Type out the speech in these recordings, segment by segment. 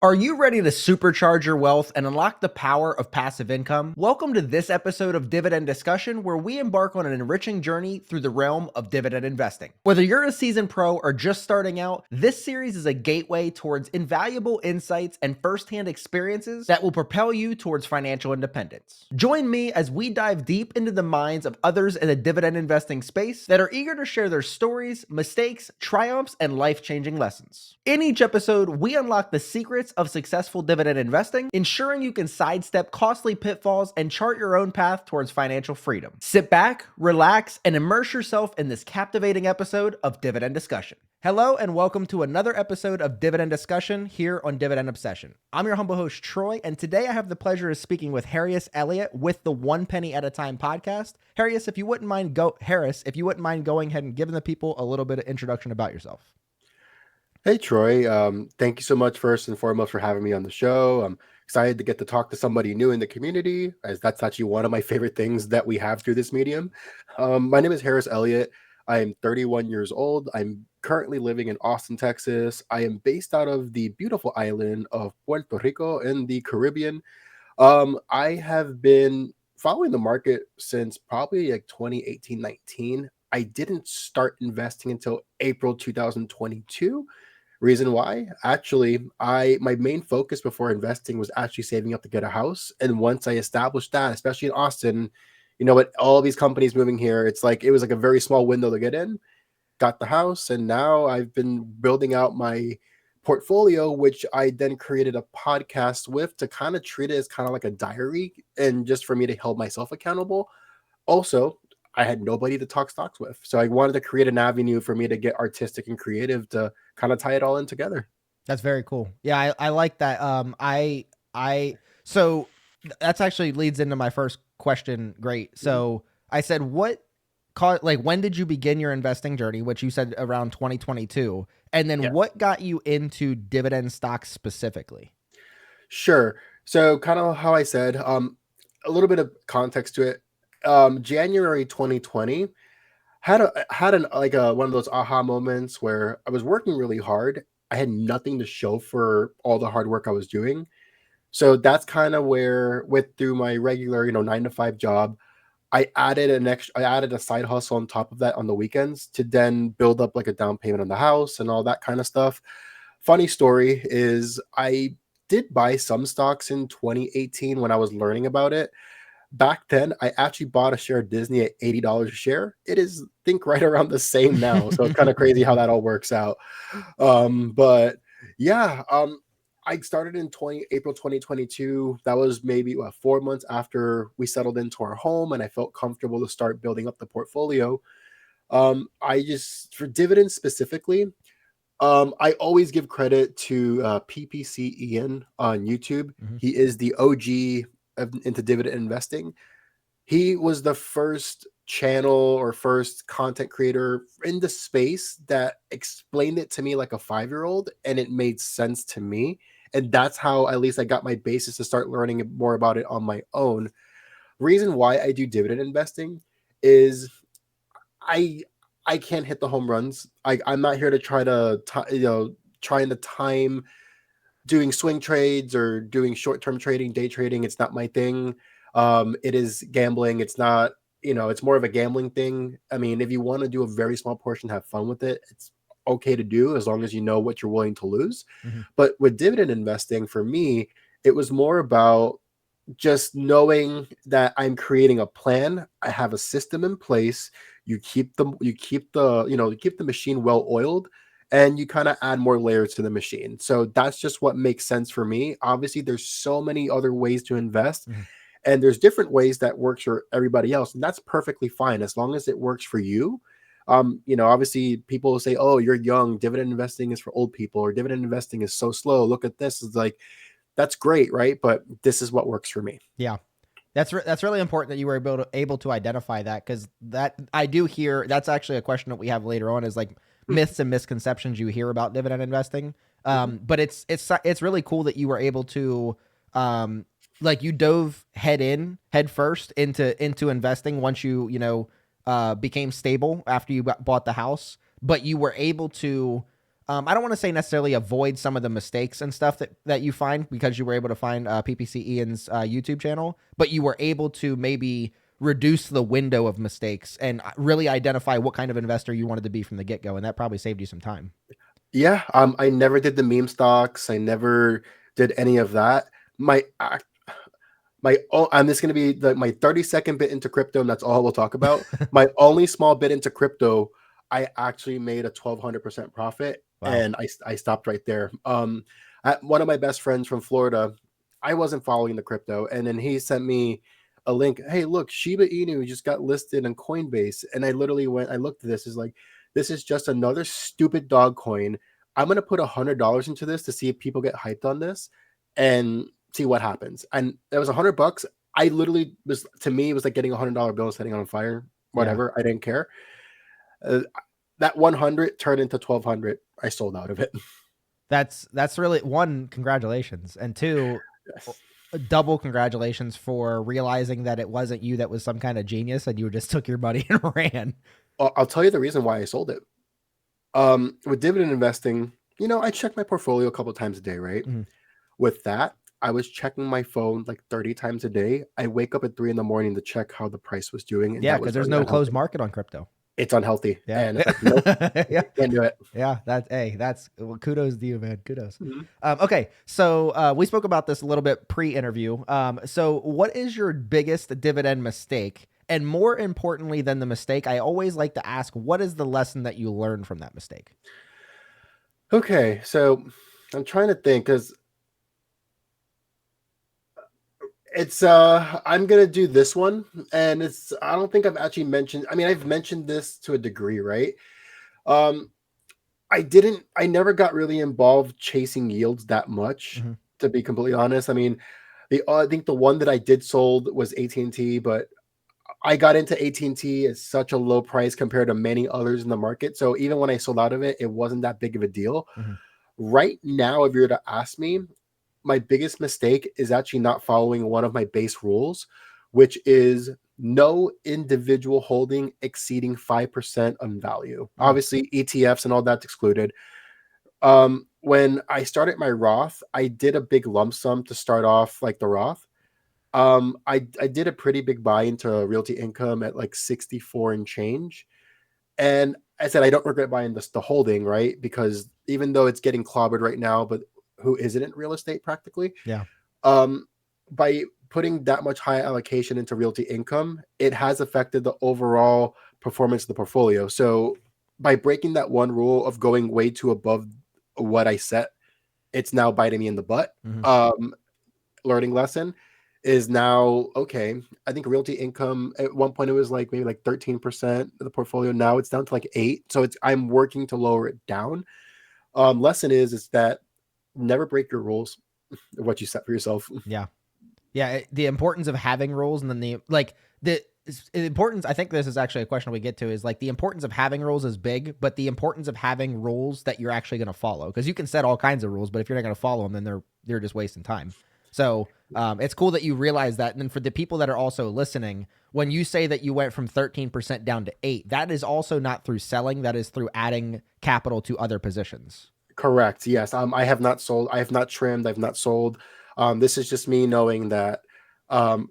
Are you ready to supercharge your wealth and unlock the power of passive income? Welcome to this episode of Dividend Discussion, where we embark on an enriching journey through the realm of dividend investing. Whether you're a seasoned pro or just starting out, this series is a gateway towards invaluable insights and firsthand experiences that will propel you towards financial independence. Join me as we dive deep into the minds of others in the dividend investing space that are eager to share their stories, mistakes, triumphs, and life-changing lessons. In each episode, we unlock the secrets of successful dividend investing, ensuring you can sidestep costly pitfalls and chart your own path towards financial freedom. Sit back, relax, and immerse yourself in this captivating episode of Dividend Discussion. Hello and welcome to another episode of Dividend Discussion here on Dividend Obsession. I'm your humble host, Troy, and today I have the pleasure of speaking with Harris Elliott with the One Penny at a Time podcast. Harris, if you wouldn't mind going ahead and giving the people a little bit of introduction about yourself. Hey, Troy. Thank you so much, first and foremost, for having me on the show. I'm excited to get to talk to somebody new in the community, as that's actually one of my favorite things that we have through this medium. My name is Harris Elliott. I am 31 years old. I'm currently living in Austin, Texas. I am based out of the beautiful island of Puerto Rico in the Caribbean. I have been following the market since probably like 2018, 19. I didn't start investing until April 2022. Reason why? Actually, I my main focus before investing was actually saving up to get a house. And once I established that, especially in Austin, you know what, all these companies moving here, it was like a very small window to get in. Got the house, and now I've been building out my portfolio, which I then created a podcast with to kind of treat it as kind of like a diary and just for me to hold myself accountable. Also, I had nobody to talk stocks with. So I wanted to create an avenue for me to get artistic and creative to kind of tie it all in together. That's very cool. Yeah, I like that. So that's actually leads into my first question. Great. So I said, when did you begin your investing journey? Which you said around 2022. And then Yeah. what got you into dividend stocks specifically? Sure. So kind of how I said, a little bit of context to it. January 2020 had an like a one of those aha moments where I was working really hard. I had nothing to show for all the hard work I was doing. So that's kind of where, with through my regular, 9 to 5 job, I added a side hustle on top of that on the weekends to then build up like a down payment on the house and all that kind of stuff. Funny story is I did buy some stocks in 2018 when I was learning about it. Back then, I actually bought a share of Disney at $80 a share. It is, I think, right around the same now. So it's kind of crazy how that all works out. But yeah, I started in April 2022. That was maybe 4 months after we settled into our home, and I felt comfortable to start building up the portfolio. I just, for dividends specifically, I always give credit to PPC Ian on YouTube. Mhm. He is the OG into dividend investing. He was the first channel or first content creator in the space that explained it to me like a 5-year-old, and it made sense to me. And that's how at least I got my basis to start learning more about it on my own. Reason why I do dividend investing is I I can't hit the home runs. I'm not here to trying to time doing swing trades or doing short-term trading, day trading. It's not my thing. It is gambling. It's not, it's more of a gambling thing. I mean, if you want to do a very small portion, have fun with it, it's okay to do as long as you know what you're willing to lose. Mhm. But with dividend investing, for me, it was more about just knowing that I'm creating a plan. I have a system in place. You keep the machine well oiled, and you kind of add more layers to the machine. So that's just what makes sense for me. Obviously, there's so many other ways to invest, Mhm. and there's different ways that works for everybody else, and that's perfectly fine as long as it works for you. Obviously, people will say, "Oh, you're young. Dividend investing is for old people, or dividend investing is so slow. Look at this." It's like that's great, right? But this is what works for me. Yeah. That's really important that you were able to identify that, because that I do hear that's actually a question that we have later on is like myths and misconceptions you hear about dividend investing. Mhm. But it's really cool that you were able to like you dove head first into investing once became stable after you bought the house, but you were able to I don't want to say necessarily avoid some of the mistakes and stuff that you find because you were able to find PPC Ian's YouTube channel, but you were able to maybe reduce the window of mistakes and really identify what kind of investor you wanted to be from the get-go, and that probably saved you some time. Yeah, I never did the meme stocks. I never did any of that. I'm just going to be my 30-second bit into crypto, and that's all we'll talk about. My only small bit into crypto, I actually made a 1,200% profit, Wow. and I stopped right there. One of my best friends from Florida, I wasn't following the crypto, and then he sent me a link. Hey, look, Shiba Inu just got listed on Coinbase, and I literally went. I looked at this. Is like, this is just another stupid dog coin. I'm gonna put $100 into this to see if people get hyped on this, and see what happens. And it was $100. I literally was, to me, it was like getting $100 bill setting on fire. Yeah. Whatever, I didn't care. Uh, that 100 turned into 1,200. I sold out of it. That's really, one, congratulations, and two, Yes. double congratulations for realizing that it wasn't you that was some kind of genius and you just took your money and ran. I'll tell you the reason why I sold it. With dividend investing, I check my portfolio a couple of times a day, right? Mhm. With that, I was checking my phone like 30 times a day. I wake up at 3 in the morning to check how the price was doing, and Yeah, that because was there's very no closed unhealthy. market on crypto. It's unhealthy, Yeah. and it's like, nope, Yeah. can't do it. Yeah. That's well, kudos to you, man. Kudos. Mhm. Okay. So we spoke about this a little bit pre-interview. So what is your biggest dividend mistake? And more importantly than the mistake, I always like to ask, what is the lesson that you learned from that mistake? Okay, so I'm trying to think because I'm gonna do this one, and I don't think I've actually mentioned. I mean, I've mentioned this to a degree, right? Um, I never got really involved chasing yields that much, Mhm. to be completely honest. I mean, I think the one that I did sold was AT&T, but I got into AT&T at such a low price compared to many others in the market. So even when I sold out of it, it wasn't that big of a deal. Mhm. Right now, if you were to ask me, my biggest mistake is actually not following one of my base rules, which is no individual holding exceeding 5% on value. Mm. Obviously, ETFs and all that's excluded. When I started my Roth, I did a big lump sum to start off like the Roth. I did a pretty big buy into Realty Income at like 64 and change. And I said I don't regret buying the holding, right? Because even though it's getting clobbered right now, but who isn't in real estate practically? Yeah. Um, by putting that much high allocation into Realty Income, it has affected the overall performance of the portfolio. So by breaking that one rule of going way too above what I set, it's now biting me in the butt. Mhm. Learning lesson is now, okay, I think Realty Income at one point it was like maybe like 13% of the portfolio. Now it's down to like 8. So I'm working to lower it down. Lesson is that never break your rules of what you set for yourself. Yeah. Yeah, the importance of having rules, and then the importance. I think this is actually a question we get to, is like the importance of having rules is big, but the importance of having rules that you're actually going to follow, because you can set all kinds of rules, but if you're not going to follow them, then they're just wasting time. So it's cool that you realize that. And then for the people that are also listening, when you say that you went from 13% down to 8, that is also not through selling. That is through adding capital to other positions. Correct. Yes. I have not sold. I have not trimmed. I've not sold. This is just me knowing that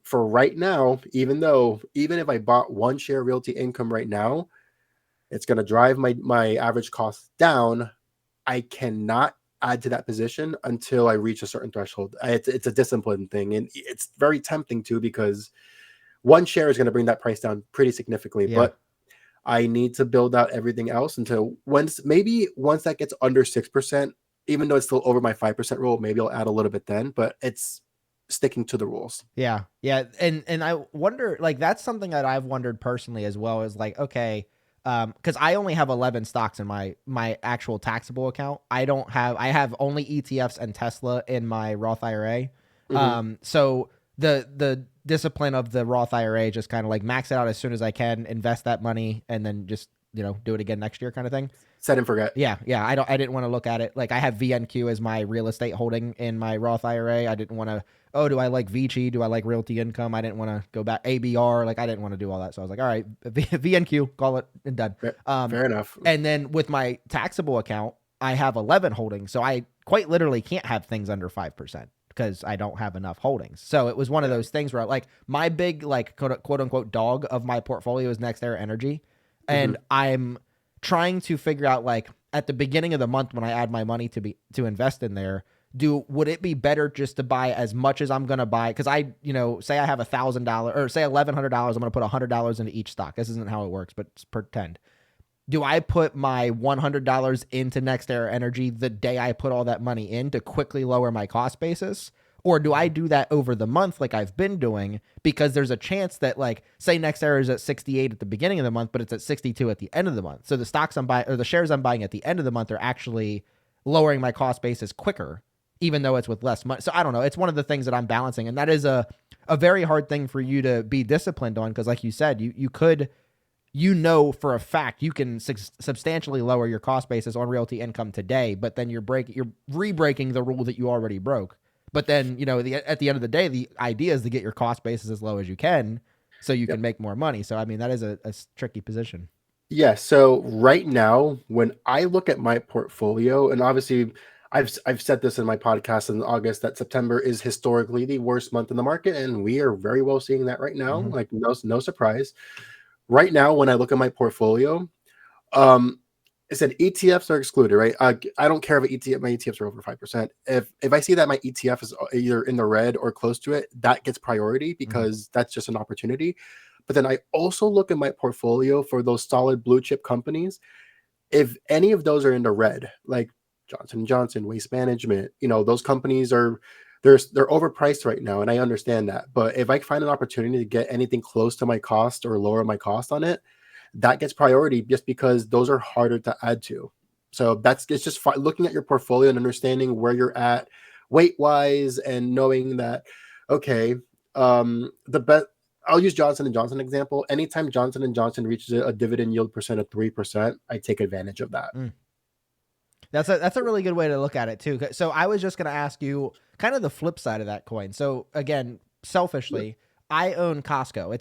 for right now, even if I bought one share Realty Income right now, it's going to drive my average cost down. I cannot add to that position until I reach a certain threshold. It's a discipline thing, and it's very tempting to, because one share is going to bring that price down pretty significantly. Yeah. But I need to build out everything else until once that gets under 6%, even though it's still over my 5% rule, maybe I'll add a little bit then. But it's sticking to the rules. Yeah. Yeah. And I wonder, like, that's something that I've wondered personally as well, is like, okay, because I only have 11 stocks in my actual taxable account. I have only ETFs and Tesla in my Roth IRA. Hmm. So the discipline of the Roth IRA, just kind of like max it out as soon as I can, invest that money, and then just, do it again next year, kind of thing. Set and forget. Yeah, yeah. I didn't want to look at it. Like, I have VNQ as my real estate holding in my Roth IRA. I didn't want to, oh, do I like Vici? Do I like Realty Income? I didn't want to go back ABR. Like, I didn't want to do all that. So I was like, all right, VNQ, call it and done. Fair enough. And then with my taxable account, I have 11 holdings. So I quite literally can't have things under 5% because I don't have enough holdings. So it was one of Yeah. those things where like my big like quote unquote dog of my portfolio is NextEra Energy. Hmm. And I'm trying to figure out like at the beginning of the month when I add my money to invest in there, would it be better just to buy as much as I'm gonna buy? Because I, say I have $1,000 or say $1,100, I'm gonna put $100 into each stock. This isn't how it works, but pretend. Do I put my $100 into NextEra Energy the day I put all that money in to quickly lower my cost basis? Or do I do that over the month like I've been doing? Because there's a chance that, like, say NextEra is at 68 at the beginning of the month, but it's at 62 at the end of the month. So the stocks I'm buying or the shares I'm buying at the end of the month are actually lowering my cost basis quicker, even though it's with less money. So I don't know. It's one of the things that I'm balancing. And that is a very hard thing for you to be disciplined on. Cause like you said, you could, for a fact you can substantially lower your cost basis on realty income today, but then you're re-breaking the rule that you already broke. But then, at the end of the day, the idea is to get your cost basis as low as you can so you Yep. can make more money. So, I mean, that is a tricky position. Yeah. So right now, when I look at my portfolio, and obviously I've said this in my podcast in August that September is historically the worst month in the market, and we are very well seeing that right now. Mm-hmm. Like no surprise. Right now, when I look at my portfolio, um, it said ETFs are excluded, right? I don't care if my ETFs are over 5%. If I see that my ETF is either in the red or close to it, that gets priority Mm-hmm. because that's just an opportunity. But then I also look at my portfolio for those solid blue chip companies. If any of those are in the red, like Johnson & Johnson, Waste Management, those companies they're overpriced right now, and I understand that. But if I find an opportunity to get anything close to my cost or lower my cost on it, that gets priority just because those are harder to add to. So it's just looking at your portfolio and understanding where you're at weight wise and knowing that, okay, the best. I'll use Johnson and Johnson example. Anytime Johnson and Johnson reaches a dividend yield percent of 3%, I take advantage of that. Mm. That's a really good way to look at it too. So I was just going to ask you kind of the flip side of that coin. So again, Yeah. selfishly, I own Costco.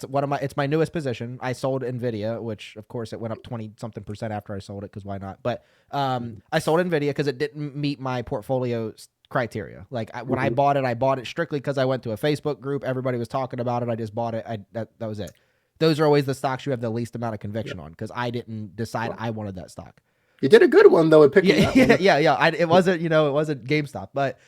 It's my newest position. I sold Nvidia, which of course it went up 20 something percent after I sold it because why not? But I sold Nvidia because it didn't meet my portfolio criteria. Like when I Mhm. bought it strictly because I went to a Facebook group. Everybody was talking about it. I just bought it. That was it. Those are always the stocks you have the least amount of Yeah. conviction on because I didn't decide Well, I wanted that stock. you did a good one though in picking Yeah, that one. yeah. It wasn't, it wasn't GameStop, but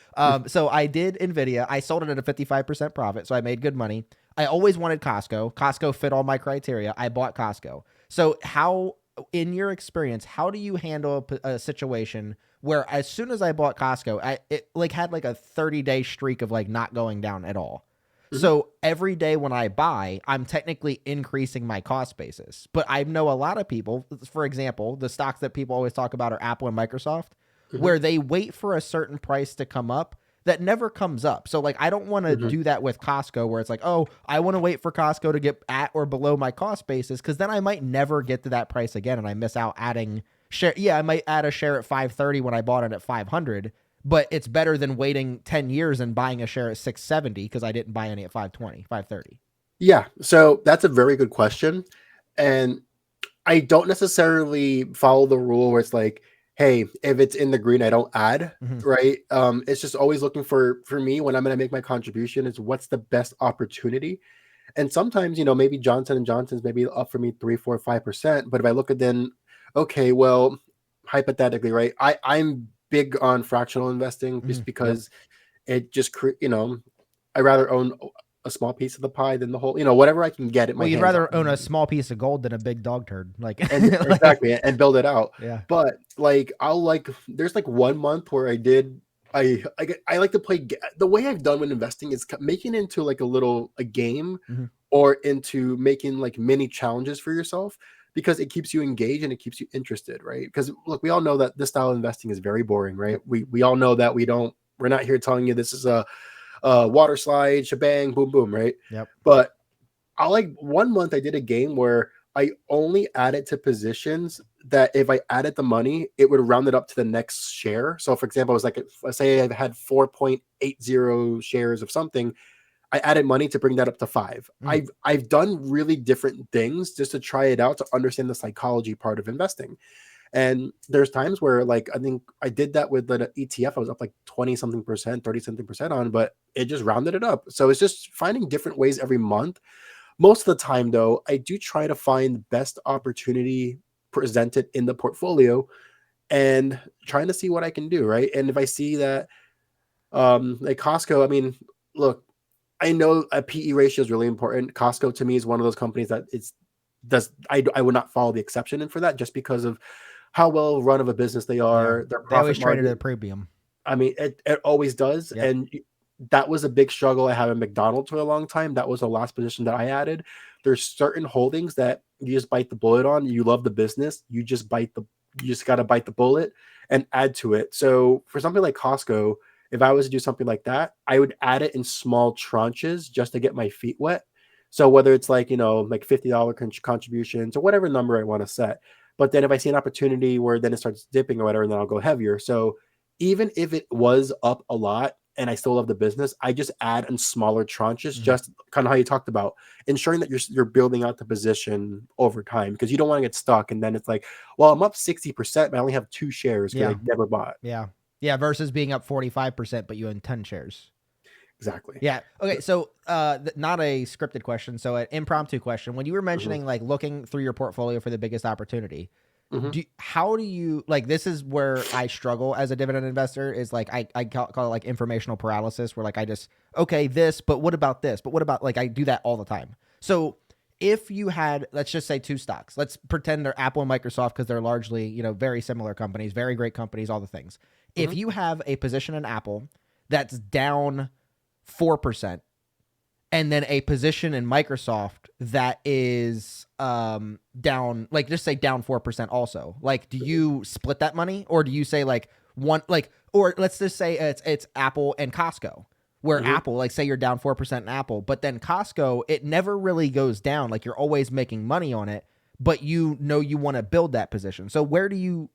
so I did Nvidia. I sold it at a 55% profit, so I made good money. I always wanted Costco. Costco fit all my criteria. I bought Costco. So how, in your experience, how do you handle a situation where as soon as I bought Costco, it like had like a 30-day streak of like not going down at all. Mhm. So every day when I buy, I'm technically increasing my cost basis. But I know a lot of people, for example, the stocks that people always talk about are Apple and Microsoft, Mhm. where they wait for a certain price to come up that never comes up. So like I don't want to Mhm. do that with Costco where it's like, "Oh, I want to wait for Costco to get at or below my cost basis cuz then I might never get to that price again and I miss out adding share. Yeah, I might add a share at 530 when I bought it at 500, but it's better than waiting 10 years and buying a share at 670 because I didn't buy any at 520, 530." Yeah, so that's a very good question. And I don't necessarily follow the rule where it's like, hey, if it's in the green, I don't add, Mm-hmm. right? It's just always looking for me when I'm going to make my contribution is what's the best opportunity. And sometimes, maybe Johnson and Johnson's maybe up for me 3, 4, 5%. But if I look at then, okay, well, hypothetically, right? I'm big on fractional investing Mm-hmm. just Yep. because it just I rather own a small piece of the pie than the whole, whatever I can get at Well, my you'd hands rather own on. a small piece of gold than a big dog turd. Like, And like exactly, and build it out. yeah. But like there's like 1 month where I like to play the way I've done when investing is making it into like a game Mm-hmm. or into making like mini challenges for yourself because it keeps you engaged and it keeps you interested, right? Because look, we all know that this style of investing is very boring, right? Yep. We all know that we're not here telling you this is a water slide, shebang, boom, boom, right? Yep. But I like 1 month I did a game where I only added to positions that if I added the money, it would round it up to the next share. So, for example, it was like, let's say I had 4.80 shares of something. I added money to bring that up to 5. Mm. I've done really different things just to try it out to understand the psychology part of investing. And there's times where like I think I did that with the ETF. I was up like 20 something percent, 30 something percent on, but it just rounded it up. So it's just finding different ways every month. Most of the time though, I do try to find the best opportunity presented in the portfolio and trying to see what I can do, right? And if I see that like Costco, I mean, look, I know a PE ratio is really important. Costco to me is one of those companies that it's does I would not follow the exception in for that just because of how well run of a business they Yeah. are, their They always profit traded at a margin. premium. I mean, it always does, Yep. and that was a big struggle I had at McDonald's for a long time. That was the last position that I added. There's certain holdings that you just bite the bullet on. You love the business, you just got to bite the bullet and add to it. So for something like Costco, if I was to do something like that, I would add it in small tranches just to get my feet wet. So whether it's like like $50 contributions or whatever number I want to set, but then if I see an opportunity where then it starts dipping or whatever, then I'll go heavier. So even if it was up a lot and I still love the business, I just add in smaller tranches, Mhm. just kind of how you talked about ensuring that you're building out the position over time because you don't want to get stuck and then it's like, well, I'm up 60%, but I only have 2 shares because Yeah. I never bought. Yeah. Yeah. Versus being up 45%, but you own 10 shares. Exactly. Yeah. Okay. So, not a scripted question. So, an impromptu question. When you were Hmm. mentioning like looking through your portfolio for the biggest opportunity, Hmm. how do you like? This is where I struggle as a dividend investor. Is like I call it like informational paralysis, where like I just okay this, but what about this? But what about like I do that all the time. So, if you had, let's just say two stocks, let's pretend they're Apple and Microsoft because they're largely very similar companies, very great companies, all the things. If Hmm. you have a position in Apple that's down 4%, and then a position in Microsoft that is down, like just say down 4% also. Like, do you split that money, or do you say like one, like, or let's just say it's Apple and Costco, where Hmm. Apple, like say you're down 4% in Apple, but then Costco, it never really goes down. Like you're always making money on it, but you know you want to build that position. So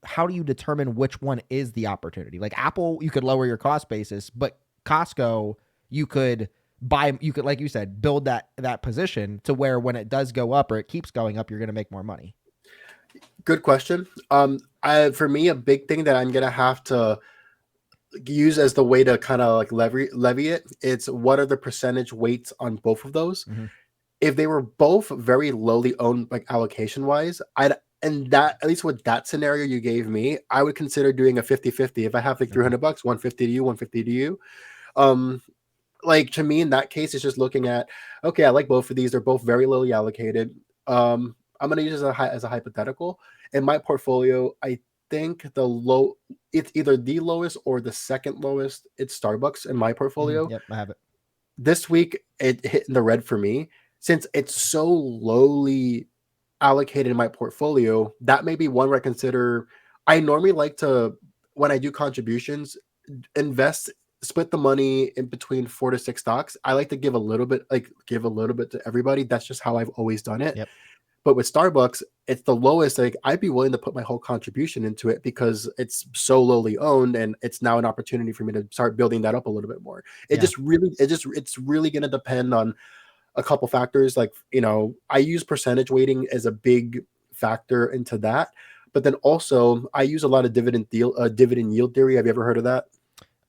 how do you determine which one is the opportunity? Like Apple, you could lower your cost basis, but Costco, you could, like you said, build that position to where when it does go up or it keeps going up, you're going to make more money. Good question. For me, a big thing that I'm gonna have to use as the way to kind of like levy it, it's what are the percentage weights on both of those. Mm-hmm. If they were both very lowly owned, like allocation wise, I'd and that at least with that scenario you gave me, I would consider doing a 50-50. If I have like Okay. $300, 150 to you, 150 to you. Um, like to me in that case, it's just looking at okay, I like both of these. They're both very lowly allocated. I'm gonna use as a hypothetical. In my portfolio, I think it's either the lowest or the second lowest. It's Starbucks in my Mm-hmm. portfolio Yep, I have it. this week it hit in the red for me since it's so lowly allocated in my portfolio. That may be one where I consider. I normally like to, when I do contributions, invest, split the money in between 4 to 6 stocks. I like to give a little bit to everybody. That's just how I've always done it. Yep. But with Starbucks, it's the lowest. Like I'd be willing to put my whole contribution into it because it's so lowly owned, and it's now an opportunity for me to start building that up a little bit more. Yeah. It's really going to depend on a couple factors. Like I use percentage weighting as a big factor into that, but then also I use a lot of dividend yield theory. Have you ever heard of that?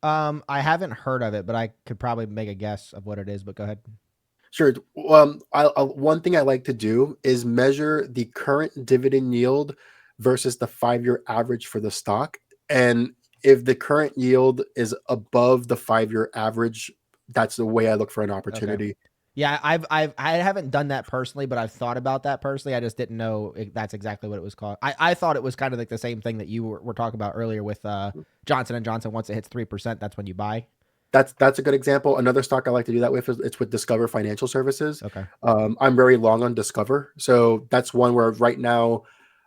I haven't heard of it, but I could probably make a guess of what it is. But go ahead. Sure. One thing I like to do is measure the current dividend yield versus the 5-year average for the stock. And if the current yield is above the 5-year average, that's the way I look for an Okay. opportunity. Yeah, I haven't done that personally, but I've thought about that personally. I just didn't know that's exactly what it was called. I thought it was kind of like the same thing that you were talking about earlier with Johnson and Johnson. Once it hits 3%, that's when you buy. That's a good example. Another stock I like to do that with is it's with Discover Financial Services. Okay. I'm very long on Discover, so that's one where right now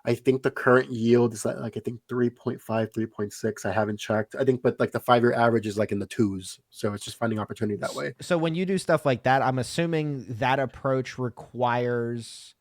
I think the current yield is like I think 3.5, 3.6. I haven't checked. I think, but like the 5-year average is like in the twos. So it's just finding opportunity that way. So when you do stuff like that, I'm assuming that approach requires.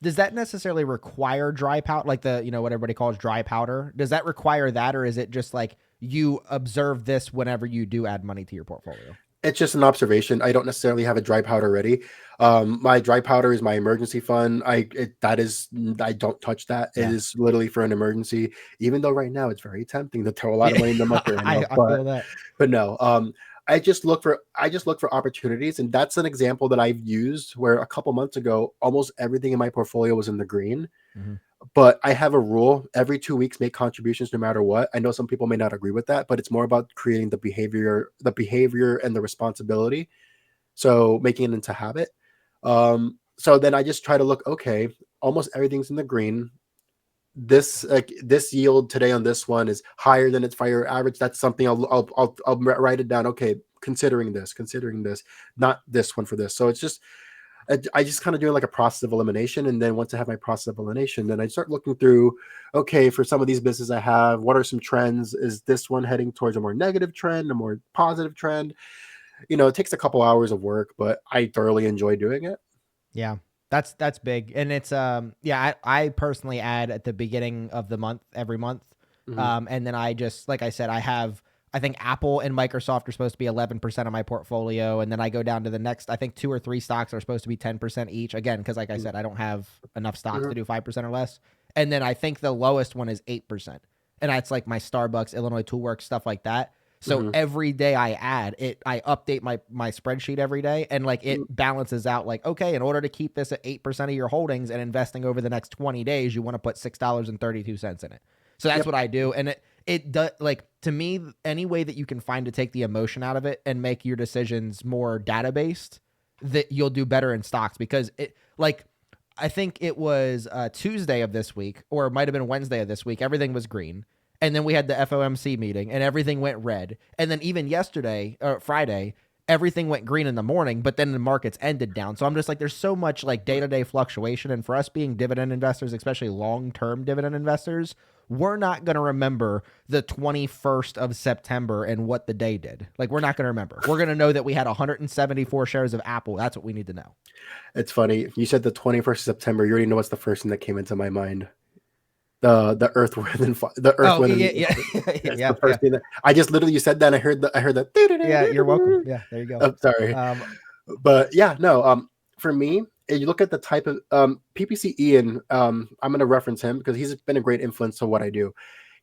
Does that necessarily require dry powder, like what everybody calls dry powder? Does that require that, or is it just like you observe this whenever you do add money to your portfolio? It's just an observation. I don't necessarily have a dry powder ready. My dry powder is my emergency fund. I don't touch that. It Yeah. is literally for an emergency. Even though right now it's very tempting to throw a lot of Yeah. money in the market right now, I feel that. but no. I just look for opportunities, and that's an example that I've used where a couple months ago, almost everything in my portfolio was in the green. Mhm. But I have a rule: every 2 weeks, make contributions no matter what. I know some people may not agree with that, but it's more about creating the behavior and the responsibility. So making it into habit. So then I just try to look, okay, almost everything's in the green. This yield today on this one is higher than its 5-year average. That's something I'll write it down. Okay, considering this, not this one for this. So it's just I just kind of doing like a process of elimination. And then once I have my process of elimination, then I start looking through, okay, for some of these businesses I have, what are some trends? Is this one heading towards a more negative trend, a more positive trend? It takes a couple hours of work, but I thoroughly enjoy doing it. Yeah. That's big. And it's yeah, I personally add at the beginning of the month every month. Hmm. And then I just like I said, I think Apple and Microsoft are supposed to be 11% of my portfolio, and then I go down to the next. I think 2 or 3 stocks are supposed to be 10% each. Again, because like I said, I don't have enough stocks Hmm. to do 5% or less. And then I think the lowest one is 8%, and that's like my Starbucks, Illinois Toolworks, stuff like that. So Hmm. every day I add it, I update my spreadsheet every day, and like it balances out. Like, okay, in order to keep this at 8% of your holdings and investing over the next 20 days, you want to put $6.32 in it. So that's Yep. what I do, and it does, like, to me, any way that you can find to take the emotion out of it and make your decisions more data based, that you'll do better in stocks. Because it, like, I think it was Tuesday of this week, or it might have been Wednesday of this week, everything was green, and then we had the FOMC meeting and everything went red, and then even yesterday or Friday, everything went green in the morning, but then the markets ended down. So I'm just like, there's so much like day-to-day fluctuation, and for us being dividend investors, especially long-term dividend investors, we're not going to remember the 21st of September and what the day did. Like, we're not going to remember. We're going to know that we had 174 shares of Apple. That's what we need to know. It's funny. You said the 21st of September. You already know what's the first thing that came into my mind. The Earth, Wind, and the Earth, Oh, Wind, yeah, and yeah, that's yeah, the yeah. first thing that I just literally, you said that. And I heard that. Yeah, you're welcome. Yeah, there you go. Oh, sorry. Um, But yeah, no. For me, you look at the type of PPC Ian. I'm going to reference him because he's been a great influence to what I do.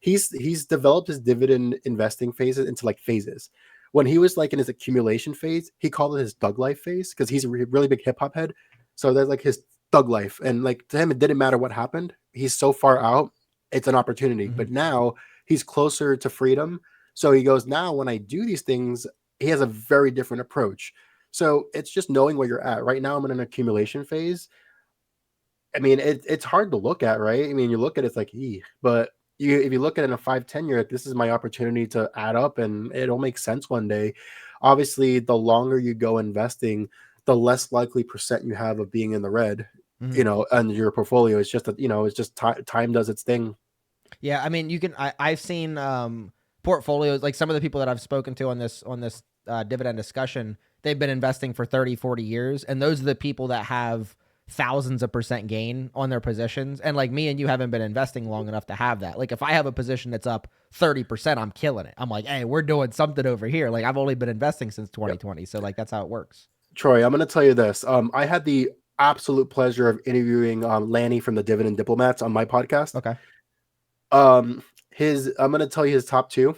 He's developed his dividend investing phases into like phases. When he was like in his accumulation phase, he called it his thug life phase because he's a really big hip hop head. So that's like his thug life, and like to him, it didn't matter what happened. He's so far out, it's an opportunity. mhm. But now he's closer to freedom. So he goes, now when I do these things, he has a very different approach. So it's just knowing where you're at. Right now, I'm in an accumulation phase. I mean, it's hard to look at, right? I mean, you look at it, it's like, but if you look at it in a 5, 10 year, like, this is my opportunity to add up and it'll make sense one day. Obviously, the longer you go investing, the less likely percent you have of being in the red, Mhm. and your portfolio. It's just that, it's just time does its thing. Yeah, I mean, I've seen portfolios, like some of the people that I've spoken to on this dividend discussion. They've been investing for 30, 40 years, and those are the people that have thousands of percent gain on their positions. And like me and you haven't been investing long enough to have that. Like if I have a position that's up 30%, I'm killing it. I'm like, hey, we're doing something over here. Like I've only been investing since Yep. 2020, so like that's how it works. Troy, I'm going to tell you this. I had the absolute pleasure of interviewing Lanny from the Dividend Diplomats on my podcast. Okay. Um, I'm going to tell you his top two.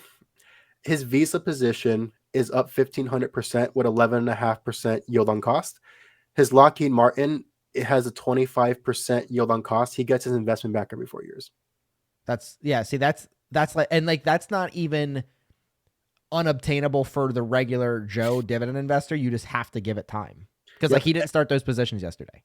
His Visa position is up 1,500% with 11.5% yield on cost. His Lockheed Martin, it has a 25% yield on cost. He gets his investment back every 4 years. That's yeah. See, that's like, and like that's not even unobtainable for the regular Joe dividend investor. You just have to give it time because like Yep. he didn't start those positions yesterday.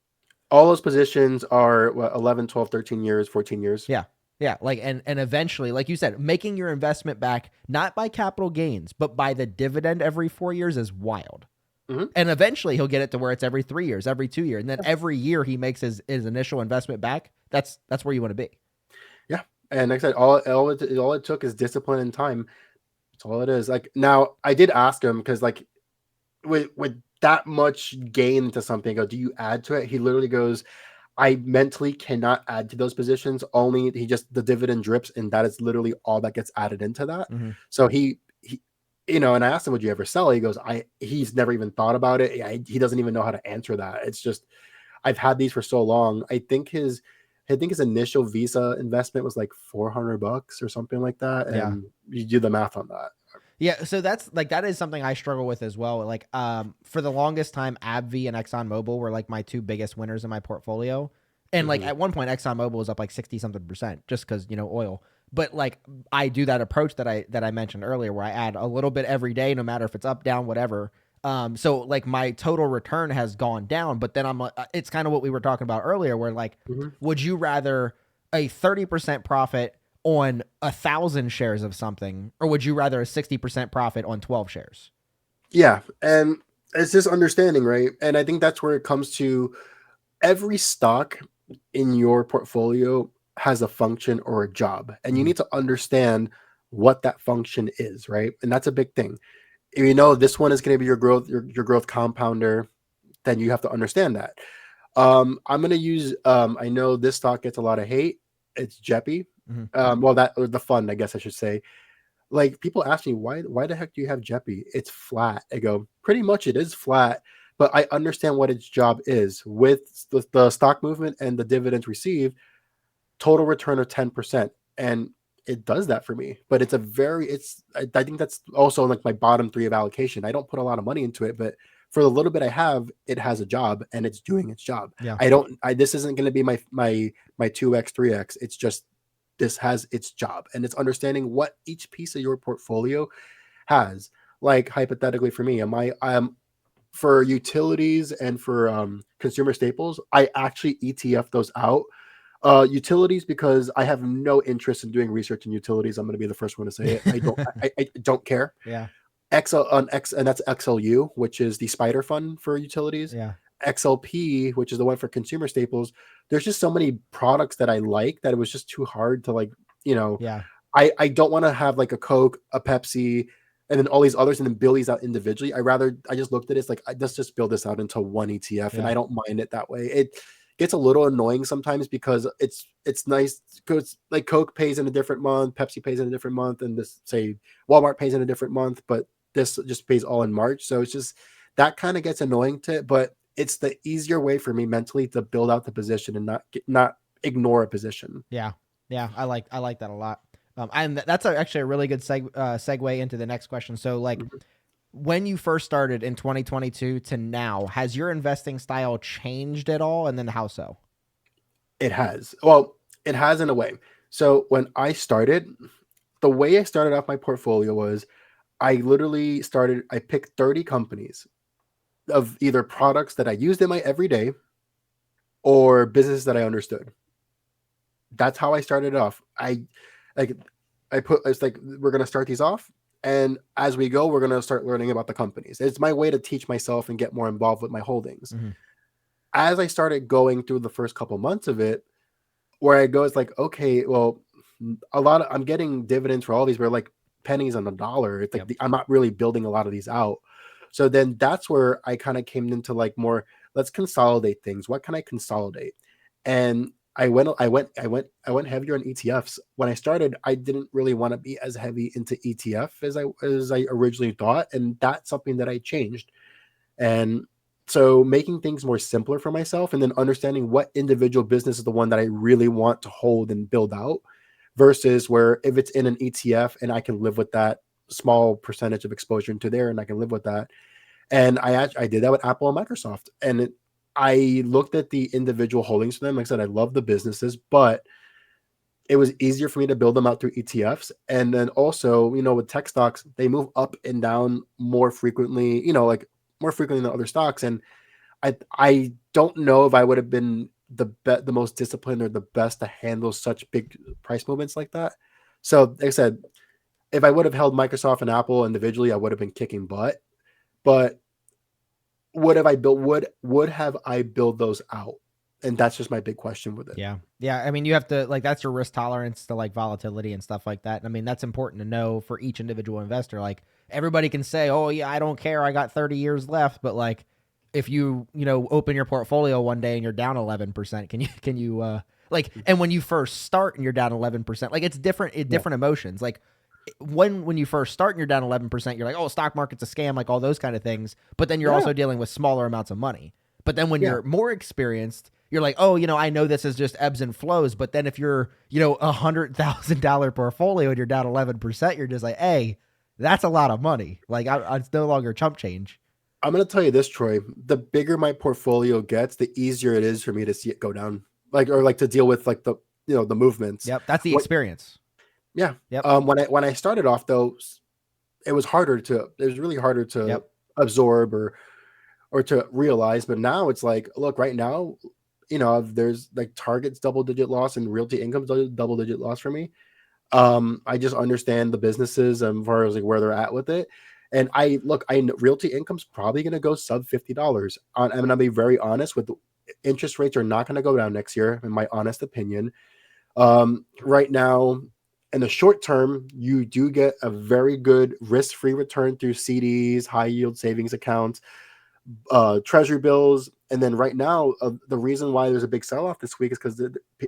All those positions are 11, 12, 13 years, 14 years. Yeah. Yeah, like and eventually, like you said, making your investment back not by capital gains, but by the dividend every 4 years is wild. Hmm. And eventually he'll get it to where it's every 3 years, every 2 years. And then every year he makes his initial investment back. That's where you want to be. Yeah. And like I said, all it took is discipline and time. That's all it is. Like now, I did ask him because like with that much gain to something, I go, do you add to it? He literally goes, I mentally cannot add to those positions. Only the dividend drips, and that is literally all that gets added into that. Mm-hmm. So he And I asked him, would you ever sell it? He goes, he's never even thought about it. He doesn't even know how to answer that. It's just, I've had these for so long. I think his initial Visa investment was like $400 or something like that. Yeah. And you do the math on that. Yeah, so that's like that is something I struggle with as well. Like, for the longest time, AbbVie and ExxonMobil were like my two biggest winners in my portfolio, and like Hmm. at one point, ExxonMobil was up like 60 something% just because oil. But like I do that approach that I mentioned earlier, where I add a little bit every day, no matter if it's up, down, whatever. So like my total return has gone down, but then I'm like, it's kind of what we were talking about earlier, where like, Hmm. would you rather a 30% profit on 1,000 shares of something, or would you rather a 60% profit on 12 shares? Yeah. And it's just understanding, right? And I think that's where it comes to every stock in your portfolio has a function or a job, and you Mm-hmm. need to understand what that function is, right? And that's a big thing. If you know this one is going to be your growth compounder, then you have to understand that. I'm going to use. I know this stock gets a lot of hate. It's Jeppy. Mm-hmm. Well, that or the fund, I guess I should say. Like people ask me why the heck do you have Jeppy? It's flat. I go, pretty much it is flat, but I understand what its job is with the stock movement and the dividends received, total return of 10%. And it does that for me. But I think that's also like my bottom three of allocation. I don't put a lot of money into it, but for the little bit I have, it has a job and it's doing its job. Yeah. This isn't going to be my 2x, 3x. It's just this has its job, and it's understanding what each piece of your portfolio has. Like hypothetically for me, am for utilities and for consumer staples, I actually ETF those out. Utilities, because I have no interest in doing research in utilities. I'm going to be the first one to say it. I don't care. Yeah. And that's XLU, which is the spider fund for utilities. Yeah. XLP, which is the one for consumer staples. There's just so many products that I like that it was just too hard to like, you know, Yeah. I don't want to have like a Coke, a Pepsi, and then all these others and then build these out individually. I just looked at it, it's like let's just build this out into one ETF, and Yeah. I don't mind it that way. It gets a little annoying sometimes because it's nice because like Coke pays in a different month, Pepsi pays in a different month, and this say Walmart pays in a different month, but this just pays all in March. So it's just that kind of gets annoying to it, but it's the easier way for me mentally to build out the position and not ignore a position. Yeah. Yeah. I like that a lot. And that's actually a really good segue into the next question. So, like, Mhm. when you first started in 2022 to now, has your investing style changed at all? And then how so? It has. Well, it has in a way. So when I started, the way I started off my portfolio was I picked 30 companies of either products that I used in my everyday or business that I understood. That's how I started off. Like it's like we're gonna start these off, and as we go, we're gonna start learning about the companies. It's my way to teach myself and get more involved with my holdings. Mm-hmm. As I started going through the first couple months of it, where I go, it's like, okay, well, I'm getting dividends for all these, but like pennies on the dollar. It's like Yep. I'm not really building a lot of these out. So then that's where I kind of came into like more, let's consolidate things. What can I consolidate? And I went heavier on ETFs. When I started, I didn't really want to be as heavy into ETF as I originally thought, and that's something that I changed. And so making things more simpler for myself and then understanding what individual business is the one that I really want to hold and build out versus where if it's in an ETF and I can live with that small percentage of exposure into there and I can live with that. And I did that with Apple and Microsoft. And I looked at the individual holdings for them. Like I said, I love the businesses, but it was easier for me to build them out through ETFs. And then also, with tech stocks, they move up and down more frequently, like more frequently than other stocks. And I don't know if I would have been the most disciplined or the best to handle such big price movements like that. So, like I said, if I would have held Microsoft and Apple individually, I would have been kicking butt. But would have I build those out? And that's just my big question with it. Yeah. Yeah. I mean, you have to, like, that's your risk tolerance to like volatility and stuff like that. And I mean, that's important to know for each individual investor. Like, everybody can say, oh, yeah, I don't care. I got 30 years left. But like, if open your portfolio one day and you're down 11%, like, and when you first start and you're down 11%, like, it's different, Yeah. different emotions. Like, when you first start and you're down 11%, you're like, oh, stock market's a scam, like all those kind of things. But then you're Yeah, also dealing with smaller amounts of money. But then when yeah. you're more experienced, you're like, oh, I know this is just ebbs and flows. But then if you're, $100,000 portfolio and you're down 11%, you're just like, hey, that's a lot of money. Like it's no longer chump change. I'm gonna tell you this, Troy. The bigger my portfolio gets, the easier it is for me to see it go down, or like to deal with like the movements. Yep, that's the What? experience. Yeah. Yep, When I started off though, it was harder to. It was really harder to yep. absorb or to realize. But now it's like, look, right now, there's like Target's double digit loss and Realty Income's double digit loss for me. I just understand the businesses as far as like where they're at with it. And I know Realty Income's probably going to go sub $50. I'm going to be very honest with interest rates are not going to go down next year, in my honest opinion. Right now, in the short term, you do get a very good risk-free return through CDs, high yield savings accounts, treasury bills. And then right now, the reason why there's a big sell-off this week is because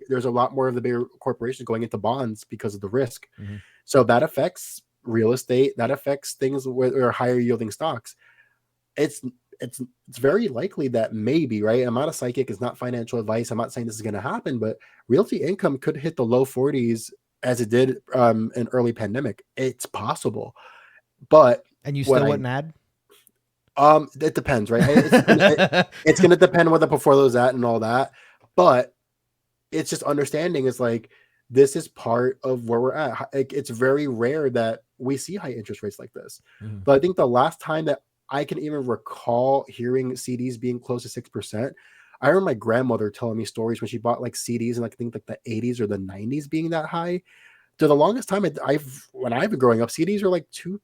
there's a lot more of the bigger corporations going into bonds because of the risk. Mm-hmm. So that affects real estate. That affects things where higher yielding stocks. It's it's very likely that maybe, right? I'm not a psychic. It's not financial advice. I'm not saying this is going to happen, but Realty Income could hit the low 40s as it did in early pandemic. It's possible, but And you what still I wouldn't add? it depends, right? It's gonna depend where the portfolio's at and all that, but it's just understanding is like this is part of where we're at. It's very rare that we see high interest rates like this. Mm-hmm. But I think the last time that I can even recall hearing CDs being close to 6%, I remember my grandmother telling me stories when she bought like CDs in like I think like the 80s or the 90s being that high. To the longest time, when I've been growing up, CDs were like 2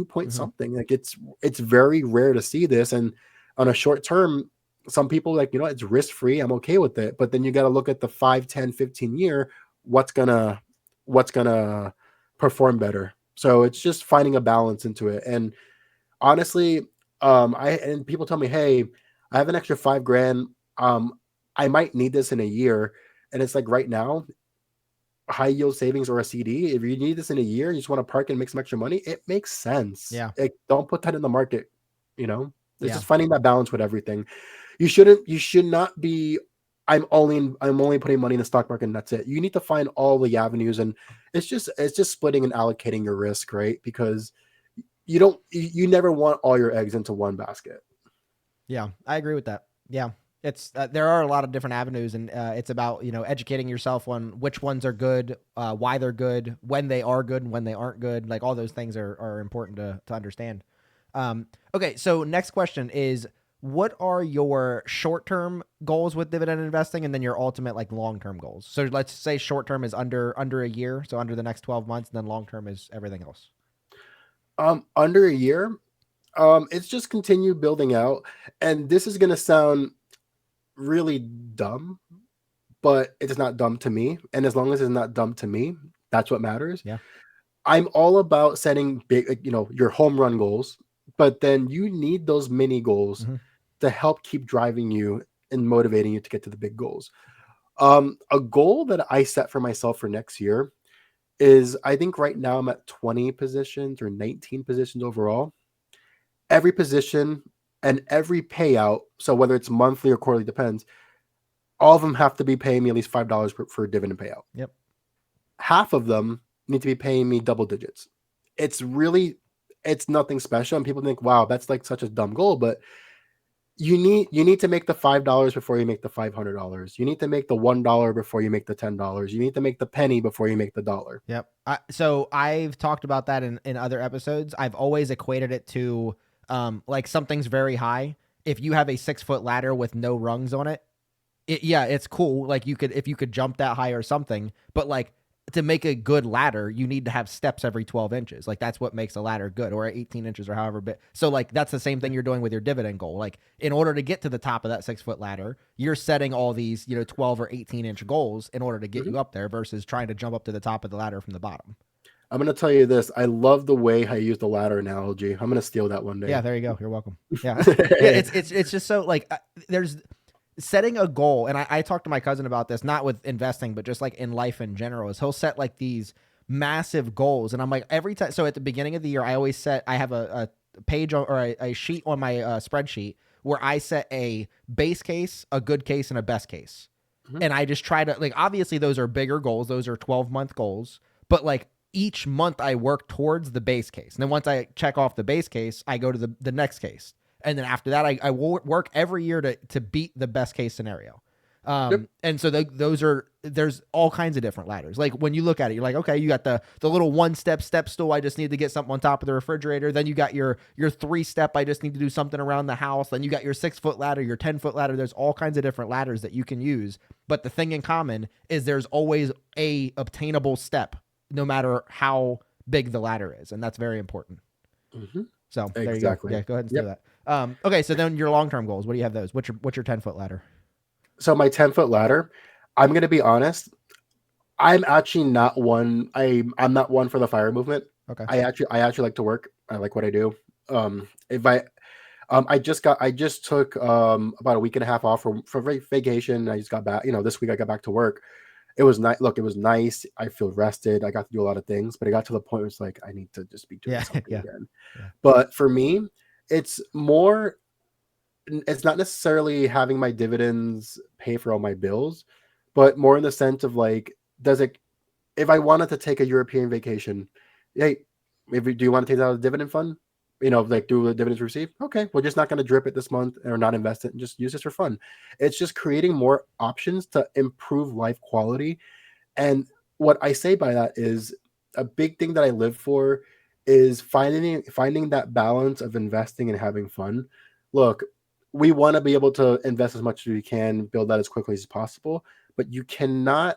point Mm-hmm. something. Like it's very rare to see this. And on a short term, some people like, it's risk free. I'm okay with it. But then you got to look at the 5, 10, 15 year. What's gonna perform better? So it's just finding a balance into it. And honestly, and people tell me, hey, I have an extra 5 grand. I might need this in a year. And it's like right now, high yield savings or a CD, if you need this in a year, you just want to park and make some extra money, it makes sense. Yeah. Don't put that in the market, you know? It's Yeah. just finding that balance with everything. You should not be I'm only putting money in the stock market and that's it. You need to find all the avenues and it's just splitting and allocating your risk, right? Because you never want all your eggs into one basket. Yeah, I agree with that. Yeah, it's there are a lot of different avenues, and it's about educating yourself on which ones are good, why they're good, when they are good, and when they aren't good. Like all those things are important to understand. Okay, so next question is, what are your short term goals with dividend investing, and then your ultimate like long term goals? So let's say short term is under a year, so under the next 12 months, and then long term is everything else. Under a year, it's just continue building out. And this is gonna sound really dumb, but it's not dumb to me. And as long as it's not dumb to me, that's what matters. Yeah. I'm all about setting big, like, your home run goals, but then you need those mini goals Mm-hmm. to help keep driving you and motivating you to get to the big goals. A goal that I set for myself for next year is I think right now I'm at 20 positions or 19 positions overall. Every position and every payout, so whether it's monthly or quarterly, depends, all of them have to be paying me at least $5 for a dividend payout. Yep. Half of them need to be paying me double digits. It's really, it's nothing special. And people think, wow, that's like such a dumb goal. But you need to make the $5 before you make the $500. You need to make the $1 before you make the $10. You need to make the penny before you make the dollar. Yep. So I've talked about that in other episodes. I've always equated it to like something's very high. If you have a 6 foot ladder with no rungs on it, yeah, it's cool. Like if you could jump that high or something, but like to make a good ladder, you need to have steps every 12 inches. Like that's what makes a ladder good, or 18 inches or however big. So like that's the same thing you're doing with your dividend goal. Like in order to get to the top of that 6 foot ladder, you're setting all these, 12 or 18-inch goals in order to get Mhm. you up there versus trying to jump up to the top of the ladder from the bottom. I'm going to tell you this. I love the way I use the ladder analogy. I'm going to steal that one Yeah, day. there you go. You're welcome. Yeah. Yeah, it's just so like there's setting a goal, and I talked to my cousin about this, not with investing, but just like in life in general, is he'll set like these massive goals. And I'm like, every time, so at the beginning of the year, I have a page or a sheet on my spreadsheet where I set a base case, a good case, and a best case. Mhm. And I just try to, like, obviously those are bigger goals, those are 12-month goals, but like each month I work towards the base case. And then once I check off the base case, I go to the next case. And then after that, I work every year to beat the best case scenario. Yep. And so there's all kinds of different ladders. Like when you look at it, you're like, okay, you got the little step stool. I just need to get something on top of the refrigerator. Then you got your 3-step. I just need to do something around the house. Then you got your 6-foot ladder, your 10-foot ladder. There's all kinds of different ladders that you can use. But the thing in common is there's always a obtainable step, no matter how big the ladder is. And that's very important. Mm-hmm. So there you go. Exactly. Yeah, go ahead and Yep. do that. Okay, so then your long-term goals, what do you have those? What's your 10-foot ladder? So my 10-foot ladder, I'm gonna be honest. I'm actually not one. I'm not one for the fire movement. Okay. I actually like to work. I like what I do. If I just took about a week and a half off for vacation. I just got back. This week I got back to work. It was nice. Look, it was nice. I feel rested. I got to do a lot of things, but it got to the point where it's like I need to just be doing Yeah, something yeah, again. yeah. But for me, it's more. It's not necessarily having my dividends pay for all my bills, but more in the sense of like, does it? If I wanted to take a European vacation, hey, do you want to take that out of the dividend fund? Like do the dividends receive? Okay, we're just not going to drip it this month or not invest it and just use this for fun. It's just creating more options to improve life quality. And what I say by that is a big thing that I live for is finding that balance of investing and having fun. Look, we want to be able to invest as much as we can, build that as quickly as possible, but you can't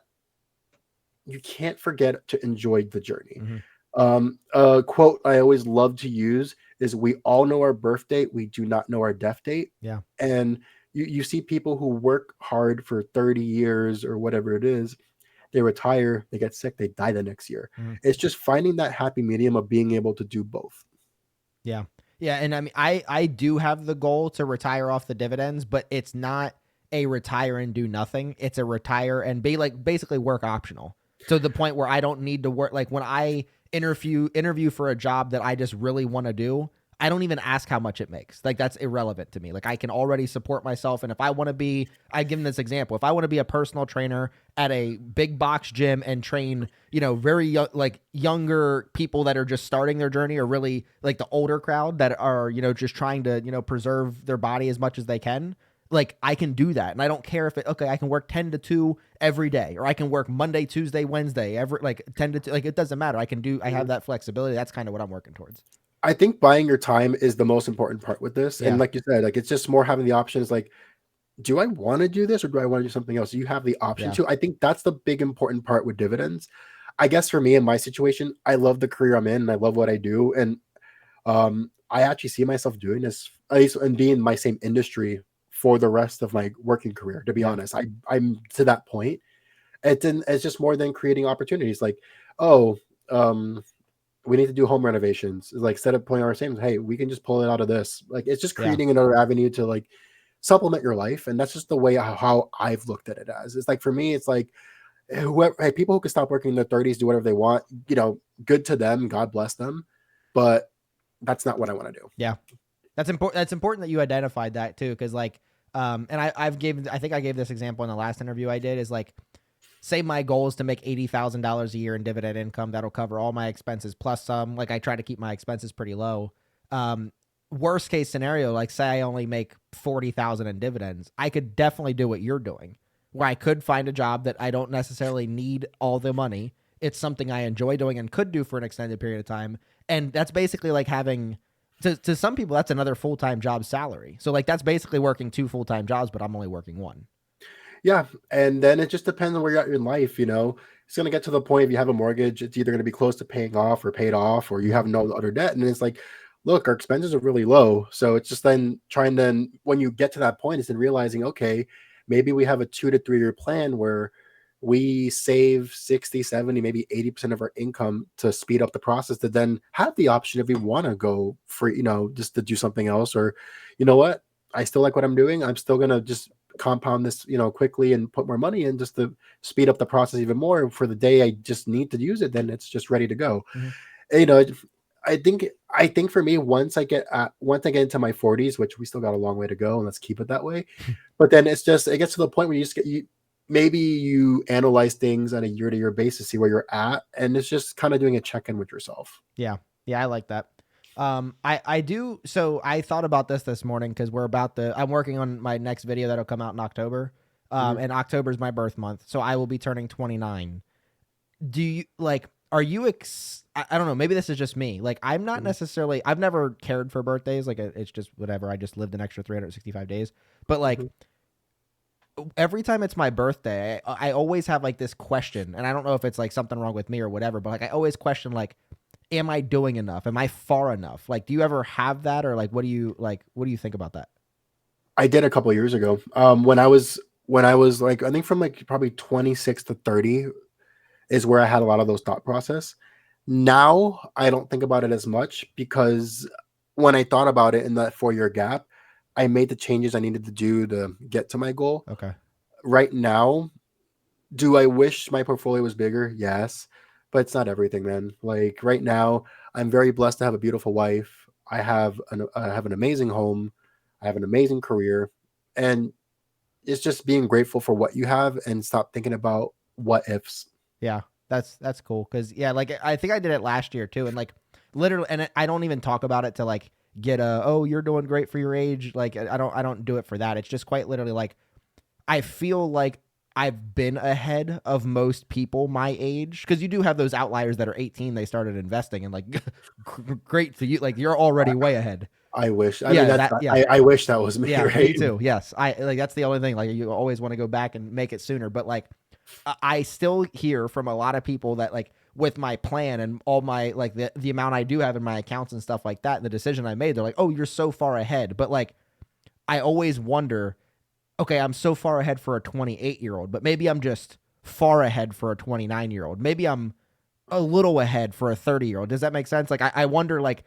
forget to enjoy the journey. Mm-hmm. A quote I always love to use is, "We all know our birth date, we do not know our death date." Yeah. And you see people who work hard for 30 years or whatever it is, they retire, they get sick, they die the next year. Mm-hmm. It's just finding that happy medium of being able to do both. Yeah. Yeah. And I mean, I do have the goal to retire off the dividends, but it's not a retire and do nothing. It's a retire and be like basically work optional to the point where I don't need to work. Like when I interview for a job that I just really want to do, I don't even ask how much it makes. Like that's irrelevant to me. Like I can already support myself. And if I want to be, I give them this example. If I want to be a personal trainer at a big box gym and train, very young, like younger people that are just starting their journey, or really like the older crowd that are, just trying to, preserve their body as much as they can. Like I can do that. And I don't care if I can work 10 to 2 every day, or I can work Monday, Tuesday, Wednesday, every like 10 to 2, like it doesn't matter. I have that flexibility. That's kind of what I'm working towards. I think buying your time is the most important part with this. And Yeah. like you said, like it's just more having the options like, do I want to do this or do I want to do something else? You have the option Yeah. to. I think that's the big important part with dividends. I guess for me in my situation, I love the career I'm in and I love what I do. And I actually see myself doing this, at least, and being in my same industry for the rest of my working career. To be Yeah. honest, I'm to that point. It's just more than creating opportunities. Like, oh, we need to do home renovations. Like, instead of pulling our savings, hey, we can just pull it out of this. Like, it's just Yeah. creating another avenue to like supplement your life, and that's just the way how I've looked at it as. It's like for me, it's like whoever, hey, people who can stop working in their 30s, do whatever they want. Good to them. God bless them. But that's not what I want to do. Yeah. That's important. That's important that you identified that too. Cause like, and I think I gave this example in the last interview I did, is like, say my goal is to make $80,000 a year in dividend income. That'll cover all my expenses plus some. Like I try to keep my expenses pretty low. Worst case scenario, like say I only make 40,000 in dividends, I could definitely do what you're doing, where I could find a job that I don't necessarily need all the money. It's something I enjoy doing and could do for an extended period of time. And that's basically like having, to some people, that's another full-time job salary. So like that's basically working 2 full-time jobs, but I'm only working 1. Yeah, and then it just depends on where you're at in life. It's going to get to the point, if you have a mortgage, it's either going to be close to paying off or paid off, or you have no other debt. And it's like, look, our expenses are really low. So it's just then trying to, when you get to that point, it's then realizing, okay, maybe we have a 2 to 3 year plan where we save 60, 70, maybe 80% of our income to speed up the process, to then have the option if we want to go free, just to do something else. Or, you know what? I still like what I'm doing. I'm still going to just compound this, quickly and put more money in just to speed up the process even more. And for the day I just need to use it, then it's just ready to go. Mhm. And, I think for me, once I get into my 40s, which we still got a long way to go, and let's keep it that way. But then it gets to the point where maybe you analyze things on a year to year basis, see where you're at, and it's just kind of doing a check in with yourself. Yeah. Yeah, I like that. I do. So I thought about this morning because I'm working on my next video that'll come out in October. Mhm. And October is my birth month, so I will be turning 29. Do you like? Are you? I don't know. Maybe this is just me. Like, I'm not Mhm. necessarily. I've never cared for birthdays. Like, it's just whatever. I just lived an extra 365 days. But like, Mhm. every time it's my birthday, I always have like this question, and I don't know if it's like something wrong with me or whatever. But like, I always question like, am I doing enough? Am I far enough? Like, do you ever have that, or like, what do you like? What do you think about that? I did a couple of years ago. When I was like, I think from like probably 26 to 30 is where I had a lot of those thought process. Now I don't think about it as much because when I thought about it in that 4 year gap, I made the changes I needed to do to get to my goal. Okay. Right now, do I wish my portfolio was bigger? Yes, but it's not everything, man. Like right now, I'm very blessed to have a beautiful wife. I have an amazing home. I have an amazing career, and it's just being grateful for what you have and stop thinking about what ifs. Yeah, that's cool. Cause yeah, like I think I did it last year too, and like literally, and I don't even talk about it to like get a oh you're doing great for your age. Like I don't do it for that. It's just quite literally like I feel like I've been ahead of most people my age because you do have those outliers that are 18 they started investing and like great for you like you're already way ahead. I wish. I mean, Yeah, that's that yeah. I wish that was me, Yeah, right? me too. Yes. I like that's the only thing like you always want to go back and make it sooner, but like I still hear from a lot of people that like with my plan and all my like the amount I do have in my accounts and stuff like that, and the decision I made, they're like, "Oh, you're so far ahead." But like I always wonder, okay, I'm so far ahead for a 28-year-old, but maybe I'm just far ahead for a 29-year-old. Maybe I'm a little ahead for a 30-year-old. Does that make sense? Like I wonder like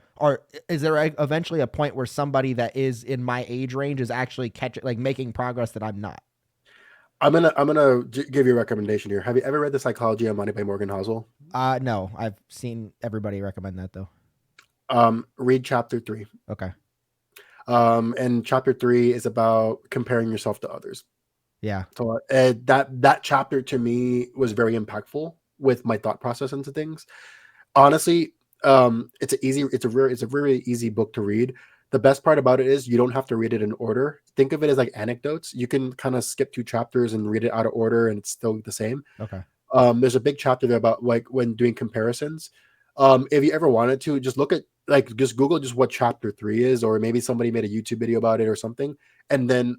is there eventually a point where somebody that is in my age range is actually making progress that I'm not? I'm gonna give you a recommendation here. Have you ever read The Psychology of Money by Morgan Housel? No, I've seen everybody recommend that though. Read chapter 3. Okay. And chapter 3 is about comparing yourself to others. Yeah. So that chapter to me was very impactful with my thought process into things. Honestly, it's a very easy book to read. The best part about it is you don't have to read it in order. Think of it as like anecdotes. You can kind of skip 2 chapters and read it out of order, and it's still the same. Okay. There's a big chapter there about like when doing comparisons. If you ever wanted to, just look at like just Google just what chapter 3 is, or maybe somebody made a YouTube video about it or something, and then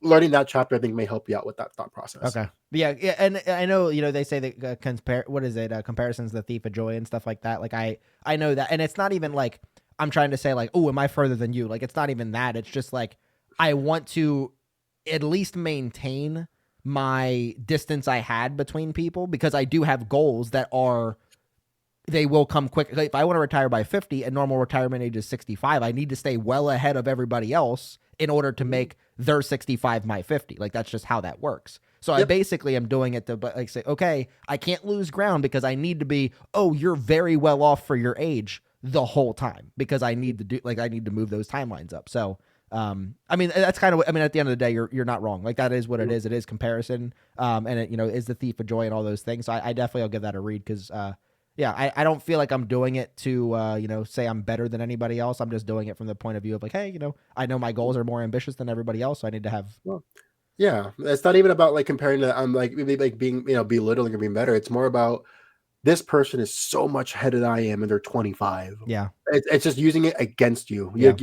learning that chapter I think may help you out with that thought process. Okay. Yeah, yeah, and I know they say that compare what is it? Comparison's the thief of joy and stuff like that. Like I know that, and it's not even like I'm trying to say like, oh, am I further than you? Like it's not even that. It's just like I want to at least maintain my distance I had between people because I do have goals that are they will come quick. Like, if I want to retire by 50 and normal retirement age is 65, I need to stay well ahead of everybody else in order to Mhm. make their 65 my 50. Like that's just how that works. So I Yep. basically am doing it to like say, okay, I can't lose ground because I need to be, oh, you're very well off for your age the whole time because I need to do like I need to move those timelines up. So I mean that's kind of what I mean at the end of the day you're not wrong. Like that is what it Mhm. is. It is comparison. And it is the thief of joy and all those things. So I definitely will give that a read because yeah, I don't feel like I'm doing it to say I'm better than anybody else. I'm just doing it from the point of view of like, hey, I know my goals are more ambitious than everybody else, so I need to have Well, yeah, it's not even about like comparing to I'm like maybe like being belittling or being better. It's more about this person is so much ahead than I am, and they're 25. yeah, It's just using it against you. yeah,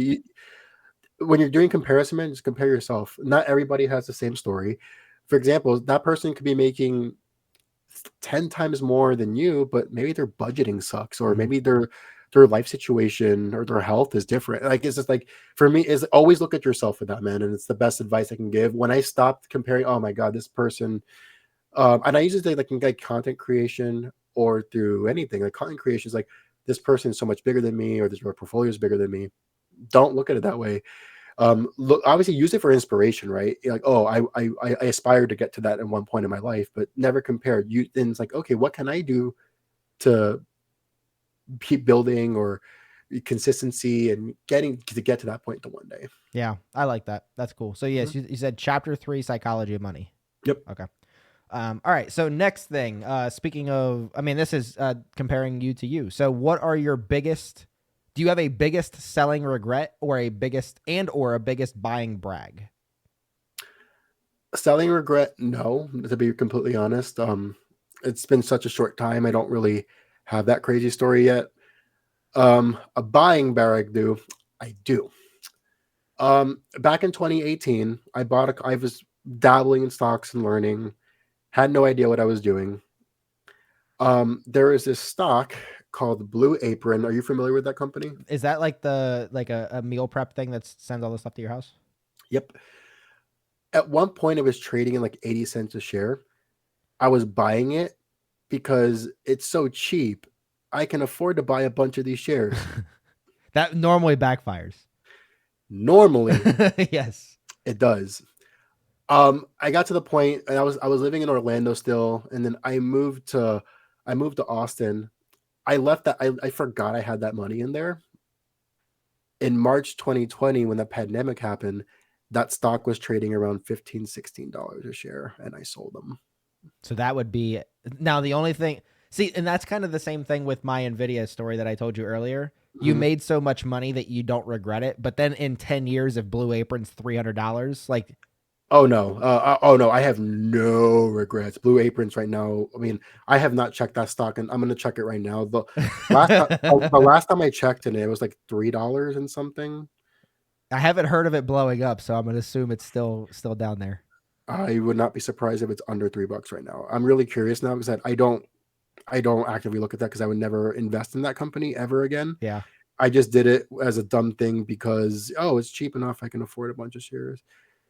When you're doing comparison, man, just compare yourself. Not everybody has the same story. For example, that person could be making 10 times more than you, but maybe their budgeting sucks, or mhm, maybe their life situation or their health is different. Like it's just like for me, is always look at yourself with that, man. And it's the best advice I can give. When I stopped comparing, oh my God, this person, and I usually say like in like content creation or through anything, like content creation is like this person is so much bigger than me, or this portfolio is bigger than me. Don't look at it that way. Look, obviously use it for inspiration, right? Like, oh, I aspired to get to that at one point in my life, but never compare. You then it's like, okay, what can I do to keep building or consistency and getting to get to that point to one day. Yeah, I like that. That's cool. So yes, you said chapter 3, psychology of money. Yep. Okay. All right. So next thing, speaking of, I mean, this is comparing you to you. So what are your biggest, do you have a biggest selling regret or a biggest buying brag? Selling regret, no, to be completely honest. It's been such a short time. I don't really have that crazy story yet. A buying brag do. I do. Back in 2018, I was dabbling in stocks and learning, had no idea what I was doing. There is this stock called Blue Apron. Are you familiar with that company? Is that like a meal prep thing that sends all the stuff to your house? Yep. At one point, it was trading in like 80 cents a share. I was buying it because it's so cheap. I can afford to buy a bunch of these shares. That normally backfires. Normally, Yes. it does. I got to the point, and I was living in Orlando still, and then I moved to Austin. I left that I forgot I had that money in there. In March 2020, when the pandemic happened, that stock was trading around $15-$16 a share, and I sold them. So that would be now the only thing. See, and that's kind of the same thing with my Nvidia story that I told you earlier. You Mhm. made so much money that you don't regret it, but then in 10 years of Blue Apron's $300, like Oh no. Oh no, I have no regrets. Blue Aprons right now. I mean, I have not checked that stock, and I'm gonna check it right now. The last time I checked it was like $3 and something. I haven't heard of it blowing up, so I'm gonna assume it's still down there. I would not be surprised if it's under $3 right now. I'm really curious now because I don't actively look at that because I would never invest in that company ever again. Yeah. I just did it as a dumb thing because oh, it's cheap enough. I can afford a bunch of shares.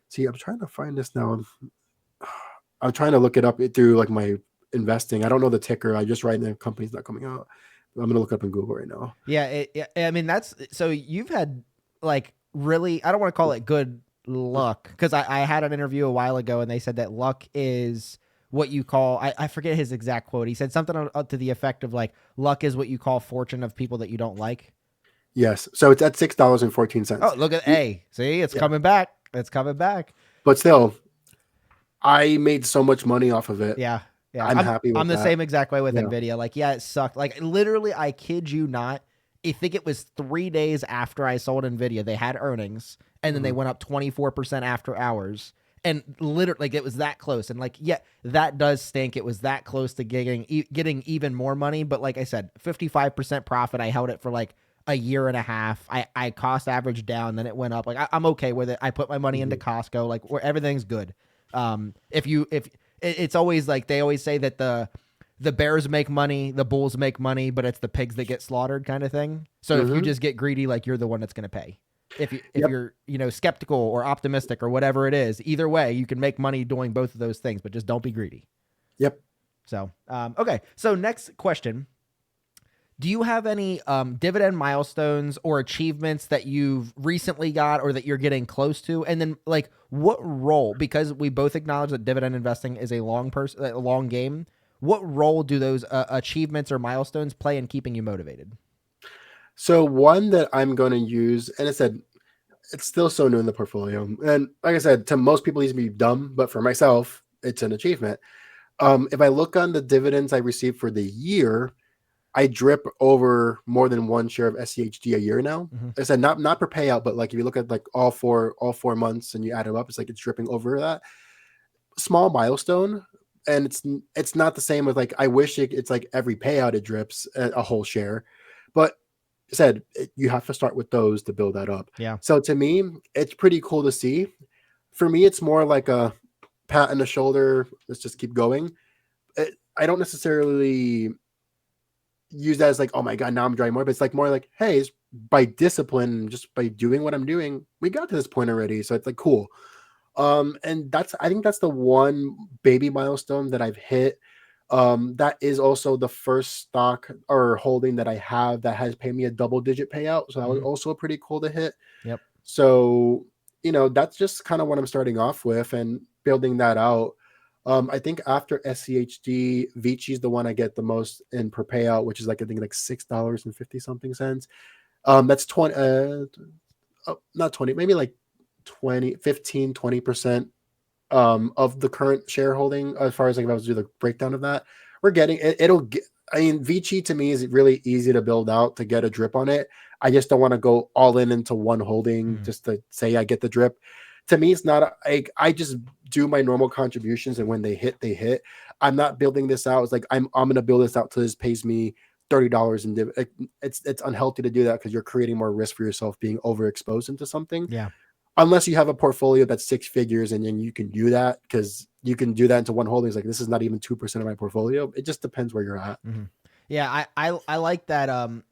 See, I'm trying to find this now. I'm trying to look it up through like my investing. I don't know the ticker. I just write the company's not coming out. I'm gonna look up in Google right now. Yeah, I mean that's so you've had like really I don't want to call it good luck because I had an interview a while ago and they said that luck is what you call I forget his exact quote. He said something to the effect of like luck is what you call fortune of people that you don't like. Yes, so it's at $6.14. Oh, look at A. See, it's Yeah, coming back. It's coming back. but still, I made so much money off of it. Yeah. Yeah. I'm I'm happy I'm with the that. same exact way with Yeah. Nvidia. Like, yeah, it sucked. Like literally, I kid you not. I think it was 3 days after I sold Nvidia, they had earnings, and then they Mhm. went up 24% after hours. And literally, like, it was that close. And like, yeah, that does stink. It was that close to getting even more money. But like I said, 55% profit. I held it for like a year and a half. I cost averaged down, then it went up. Like I'm okay with it. I put my money into Mhm. Costco. Like where everything's good. If it's always like they always say that the bears make money, the bulls make money, but it's the pigs that get slaughtered kind of thing. So if you Mhm. just get greedy, like you're the one that's going to pay. If Yep. you're skeptical or optimistic or whatever it is, either way you can make money doing both of those things, but just don't be greedy. Yep. So okay, so next question: do you have any dividend milestones or achievements that you've recently got or that you're getting close to? And then, like, what role? Because we both acknowledge that dividend investing is a a long game. What role do those achievements or milestones play in keeping you motivated? So one that I'm going to use, and I said it's still so new in the portfolio, and like I said, to most people, these be dumb, but for myself, it's an achievement. If I look on the dividends I received for the year, I drip over more than one share of SCHD a year now. Mm-hmm. I said not per payout, but like if you look at like all four months and you add them up, it's like it's dripping over that small milestone. And it's not the same with like I wish it's like every payout it drips a whole share, but said you have to start with those to build that up. Yeah. So to me, it's pretty cool to see. For me, it's more like a pat on the shoulder. Let's just keep going. I don't necessarily use that as like, oh my god, now I'm drawing more. But it's like more like, hey, it's by discipline, just by doing what I'm doing, we got to this point already. So it's like cool. And I think that's the one baby milestone that I've hit. That is also the first stock or holding that I have that has paid me a double digit payout. So that was Mm-hmm. also pretty cool to hit. Yep. So that's just kind of what I'm starting off with and building that out. I think after SCHD, Vici is the one I get the most in per payout, which is like I think like $6.50 something. That's 20, not 20, maybe like 20, 15, 20% of the current shareholding. As far as like if I was to do the breakdown of that, we're getting it. It'll get. I mean, Vici to me is really easy to build out to get a drip on it. I just don't want to go all in into one holding just to say I get the drip. To me, it's not like I just do my normal contributions, and when they hit, they hit. I'm not building this out. It's like I'm gonna build this out till this pays me $30 in dividend. It's unhealthy to do that because you're creating more risk for yourself being overexposed into something. Yeah. Unless you have a portfolio that's six figures and then you can do that because you can do that into one holding. It's like this is not even 2% of my portfolio. It just depends where you're at. Yeah, I like that.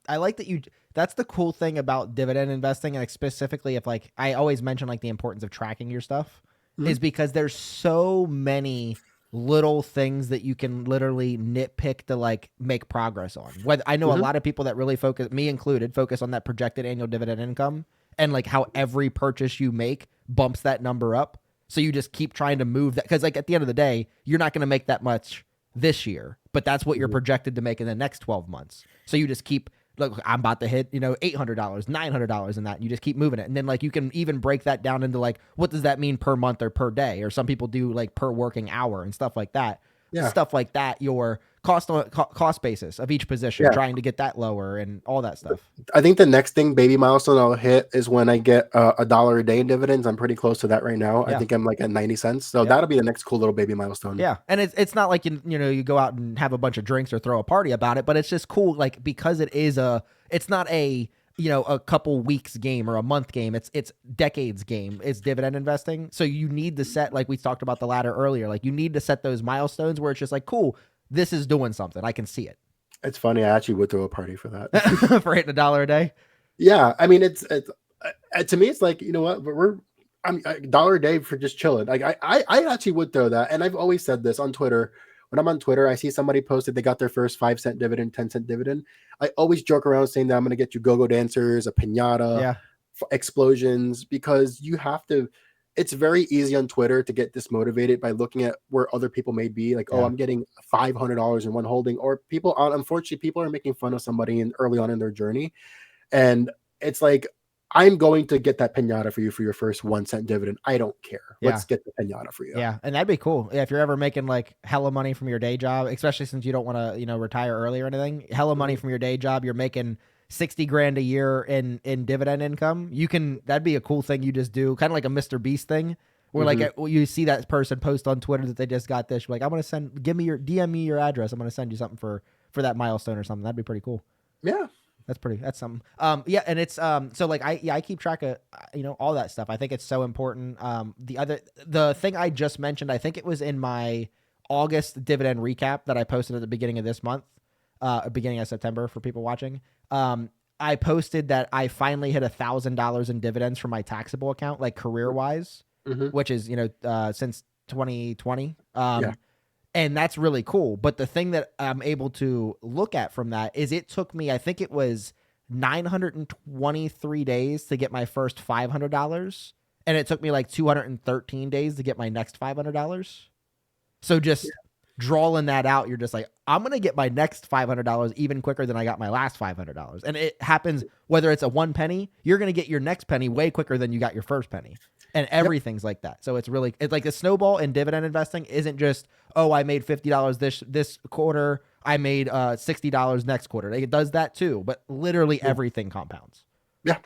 I like that you. That's the cool thing about dividend investing, and specifically if like I always mention like the importance of tracking your stuff, is because there's so many little things that you can literally nitpick to like make progress on. Whether I know a lot of people that really focus, me included, focus on that projected annual dividend income and like how every purchase you make bumps that number up. So you just keep trying to move that because like at the end of the day, you're not going to make that much this year, but that's what you're projected to make in the next 12 months. So you just keep, look, I'm about to hit, $800, $900 in that. And you just keep moving it. And then like you can even break that down into like, what does that mean per month or per day? Or some people do like per working hour and stuff like that. Yeah. Stuff like that, your cost basis of each position, trying to get that lower and all that stuff. I think the next thing baby milestone I'll hit is when I get $1 a day in dividends. I'm pretty close to that right now. I think I'm like at 90 cents. So that'll be the next cool little baby milestone. Yeah. And it's not like, you go out and have a bunch of drinks or throw a party about it, but it's just cool. Like, because it's not a couple weeks game or a month game. It's decades game. It's dividend investing. So you need to set, like we talked about the ladder earlier, like you need to set those milestones where it's just like, cool, this is doing something. I can see it. It's funny. I actually would throw a party for that. For hitting $1 a day. Yeah. I mean, it's to me, it's like, you know what, I'm $1 a day for just chilling. Like I actually would throw that. And I've always said this on Twitter. When I'm on Twitter, I see somebody posted they got their first 5-cent dividend, 10-cent dividend. I always joke around saying that I'm going to get you go-go dancers, a pinata, explosions, because you have to. It's very easy on Twitter to get dismotivated by looking at where other people may be. Like, oh, I'm getting $500 in one holding, or unfortunately, people are making fun of somebody early on in their journey, and it's like, I'm going to get that pinata for you for your first 1-cent dividend. I don't care. Let's get the pinata for you. Yeah. And that'd be cool. Yeah, if you're ever making like hella money from your day job, especially since you don't want to, retire early or anything, hella money from your day job, you're making 60 grand a year in dividend income. That'd be a cool thing you just do, kind of like a Mr. Beast thing where like you see that person post on Twitter that they just got this. You're like, I'm going to DM me your address. I'm going to send you something for that milestone or something. That'd be pretty cool. Yeah. That's something. Yeah. And it's, so like, I keep track of, all that stuff. I think it's so important. The thing I just mentioned, I think it was in my August dividend recap that I posted at the beginning of this month, beginning of September for people watching. I posted that I finally hit $1,000 in dividends from my taxable account, like career wise, which is, since 2020. And that's really cool. But the thing that I'm able to look at from that is it took me, I think it was 923 days to get my first $500. And it took me like 213 days to get my next $500. So just drawing that out, you're just like, I'm going to get my next $500 even quicker than I got my last $500. And it happens, whether it's a 1 penny, you're going to get your next penny way quicker than you got your first penny. And everything's like that. So it's like a snowball in dividend investing isn't just, oh, I made $50 this quarter, I made $60 next quarter. It does that too, but literally everything compounds. Yeah.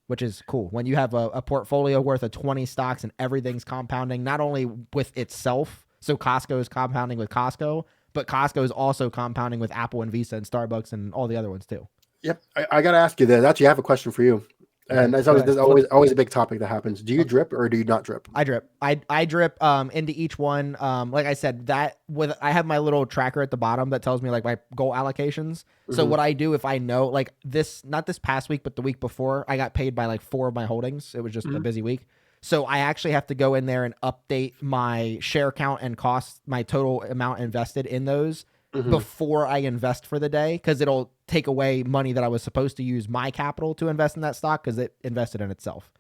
Which is cool. When you have a portfolio worth of 20 stocks and everything's compounding, not only with itself, so Costco is compounding with Costco, but Costco is also compounding with Apple and Visa and Starbucks and all the other ones too. Yep. I got to ask you that. Actually, I have a question for you. And there's always a big topic that happens. Do you drip or do you not drip? I drip. I drip into each one. Like I said, I have my little tracker at the bottom that tells me like my goal allocations. So what I do if I know like not this past week, but the week before, I got paid by like 4 of my holdings. It was just a busy week. So I actually have to go in there and update my share count and cost, my total amount invested in those before I invest for the day, because it'll take away money that I was supposed to use my capital to invest in that stock because it invested in itself.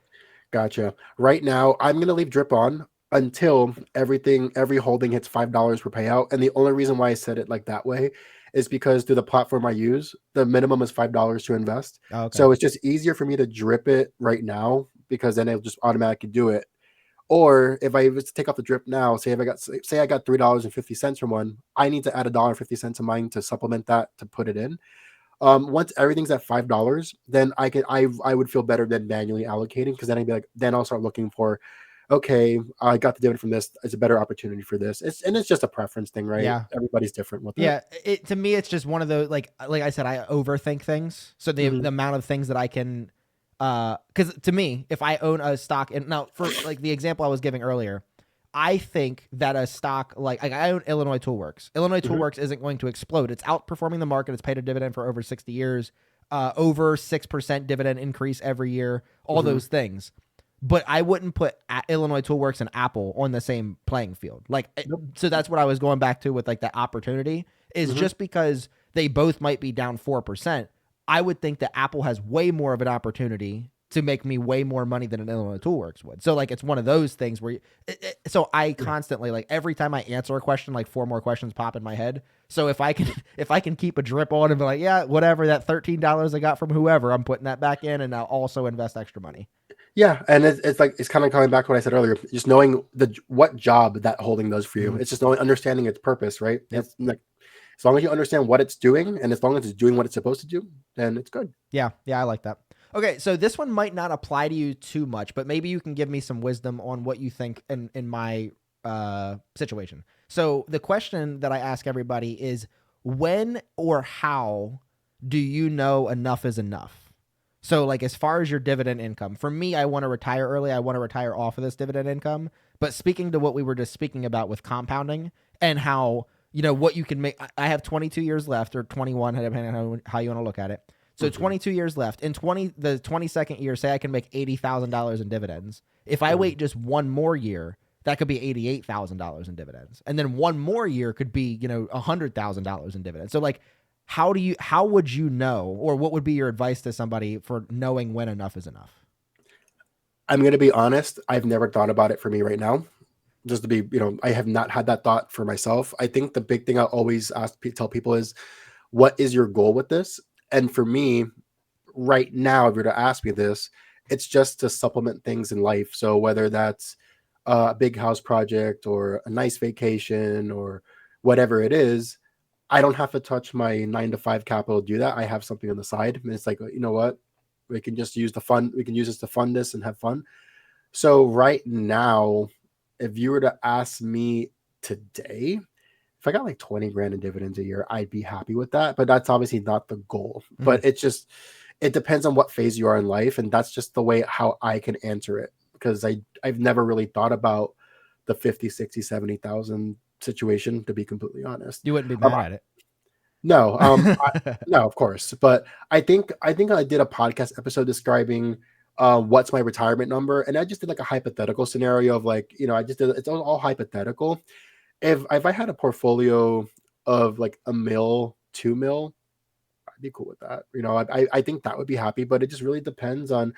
Gotcha. Right now, I'm gonna leave drip on until every holding hits $5 per payout. And the only reason why I said it like that way is because through the platform I use, the minimum is $5 to invest. Oh, okay. So it's just easier for me to drip it right now because then it'll just automatically do it. Or if I was to take off the drip now, say I got $3.50 from one, I need to add $1.50 to mine to supplement that to put it in. Once everything's at $5, then I would feel better than manually allocating because then I'd be like, then I'll start looking for, okay, I got the dividend from this. It's a better opportunity for this. It's just a preference thing, right? Yeah. Everybody's different with it. Yeah, it to me it's just one of those like I said, I overthink things. So the Hmm. amount of things that I can because to me, if I own a stock and now for like the example I was giving earlier, I think that a stock like I own Illinois Toolworks. Illinois Hmm. Toolworks isn't going to explode. It's outperforming the market. It's paid a dividend for over 60 years. Over 6% dividend increase every year. All Hmm. those things. But I wouldn't put Illinois Toolworks and Apple on the same playing field. Like, Nope. so that's what I was going back to with like that opportunity is Hmm. just because they both might be down 4%. I would think that Apple has way more of an opportunity to make me way more money than an Illinois Toolworks would. So like, it's one of those things where, so I Yeah. constantly like every time I answer a question, like four more questions pop in my head. So if I can, if I can keep a drip on and be like, yeah, whatever, that $13 I got from whoever, I'm putting that back in and I'll also invest extra money. Yeah, and it's like it's kind of coming back to what I said earlier. Just knowing what job that holding does for you. Mm-hmm. It's just knowing, understanding its purpose, right? Yep. It's like as long as you understand what it's doing, and as long as it's doing what it's supposed to do, then it's good. Yeah, yeah, I like that. Okay, so this one might not apply to you too much, but maybe you can give me some wisdom on what you think in my situation. So the question that I ask everybody is, when or how do you know enough is enough? So like as far as your dividend income, for me, I want to retire early. I want to retire off of this dividend income. But speaking to what we were just speaking about with compounding and how what you can make, I have 22 years left or 21, depending on how you want to look at it. So Hmm. 22 years left. In the 22nd year, say I can make $80,000 in dividends. If I Hmm. wait just one more year, that could be $88,000 in dividends. And then one more year could be, $100,000 in dividends. So like how would you know, or what would be your advice to somebody for knowing when enough is enough? I'm gonna be honest. I've never thought about it for me right now. Just to be, I have not had that thought for myself. I think the big thing I always tell people is, what is your goal with this? And for me, right now, if you're to ask me this, it's just to supplement things in life. So whether that's a big house project or a nice vacation or whatever it is, I don't have to touch my 9 to 5 capital to do that. I have something on the side, and it's like, you know what? We can just use the fun. We can use this to fund this and have fun. So right now, if you were to ask me today, if I got like 20 grand in dividends a year, I'd be happy with that. But that's obviously not the goal. Mm-hmm. But it depends on what phase you are in life. And that's just the way how I can answer it. Because I've never really thought about the 50, 60, 70,000 situation, to be completely honest. You wouldn't be Um, mad at no, it. no, of course. But I think I did a podcast episode describing what's my retirement number, and I just did like a hypothetical scenario of like, I just did, it's all hypothetical. If I had a portfolio of like a mil, 2 mil, I'd be cool with that. I think that would be happy, but it just really depends on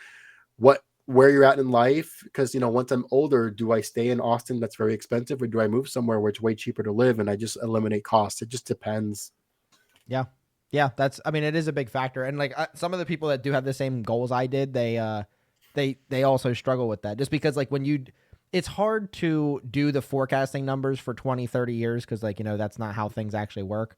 where you're at in life. Because once I'm older, do I stay in Austin that's very expensive, or do I move somewhere where it's way cheaper to live and I just eliminate costs? It just depends. Yeah. Yeah, I mean it is a big factor. And like some of the people that do have the same goals I did, they also struggle with that. Just because like it's hard to do the forecasting numbers for 20, 30 years cuz like, that's not how things actually work.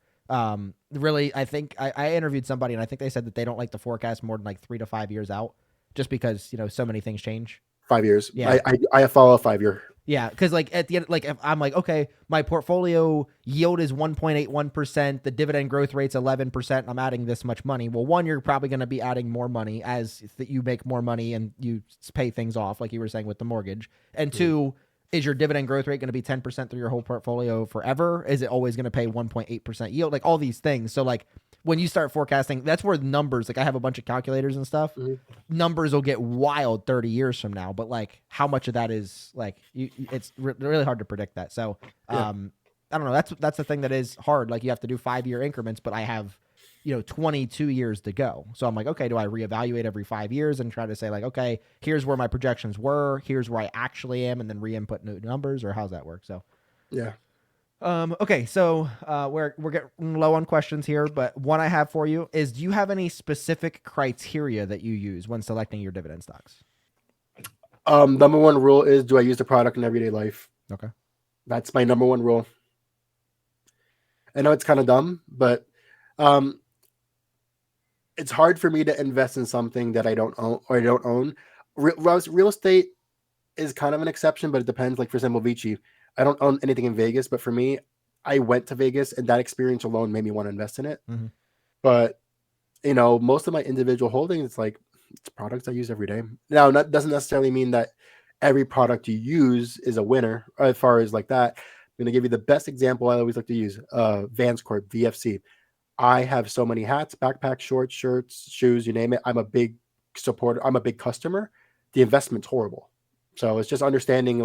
Really I think I interviewed somebody and I think they said that they don't like to forecast more than like 3 to 5 years out just because, so many things change. 5 years. Yeah. I follow a 5 year. Yeah, because like at the end, like if I'm like, okay, my portfolio yield is 1.81%, the dividend growth rate's 11%, I'm adding this much money. Well, one, you're probably going to be adding more money as you make more money and you pay things off, like you were saying with the mortgage. And Mhm. two, is your dividend growth rate going to be 10% through your whole portfolio forever? Is it always going to pay 1.8% yield? Like all these things. So like when you start forecasting, that's where numbers, like I have a bunch of calculators and stuff, Mhm. numbers will get wild 30 years from now, but like how much of that is like it's really hard to predict that. So Yeah. I don't know, that's the thing that is hard. Like you have to do 5 year increments, but I have 22 years to go. So I'm like, okay, do I reevaluate every 5 years and try to say like, okay, here's where my projections were, here's where I actually am, and then re-input new numbers, or how's that work? So Yeah. okay, so we're getting low on questions here, but one I have for you is: do you have any specific criteria that you use when selecting your dividend stocks? Number one rule is, do I use the product in everyday life? Okay. That's my number one rule. I know it's kind of dumb, but um, it's hard for me to invest in something that I don't own or I don't own. Real estate is kind of an exception, but it depends. Like for example, Vici, I don't own anything in Vegas, but for me, I went to Vegas and that experience alone made me want to invest in it. Mm-hmm. But most of my individual holdings, it's products I use every day. Now, that doesn't necessarily mean that every product you use is a winner as far as like that. I'm going to give you the best example I always like to use, Vans Corp, VFC. I have so many hats, backpacks, shorts, shirts, shoes, you name it. I'm a big supporter. I'm a big customer. The investment's horrible. So it's just understanding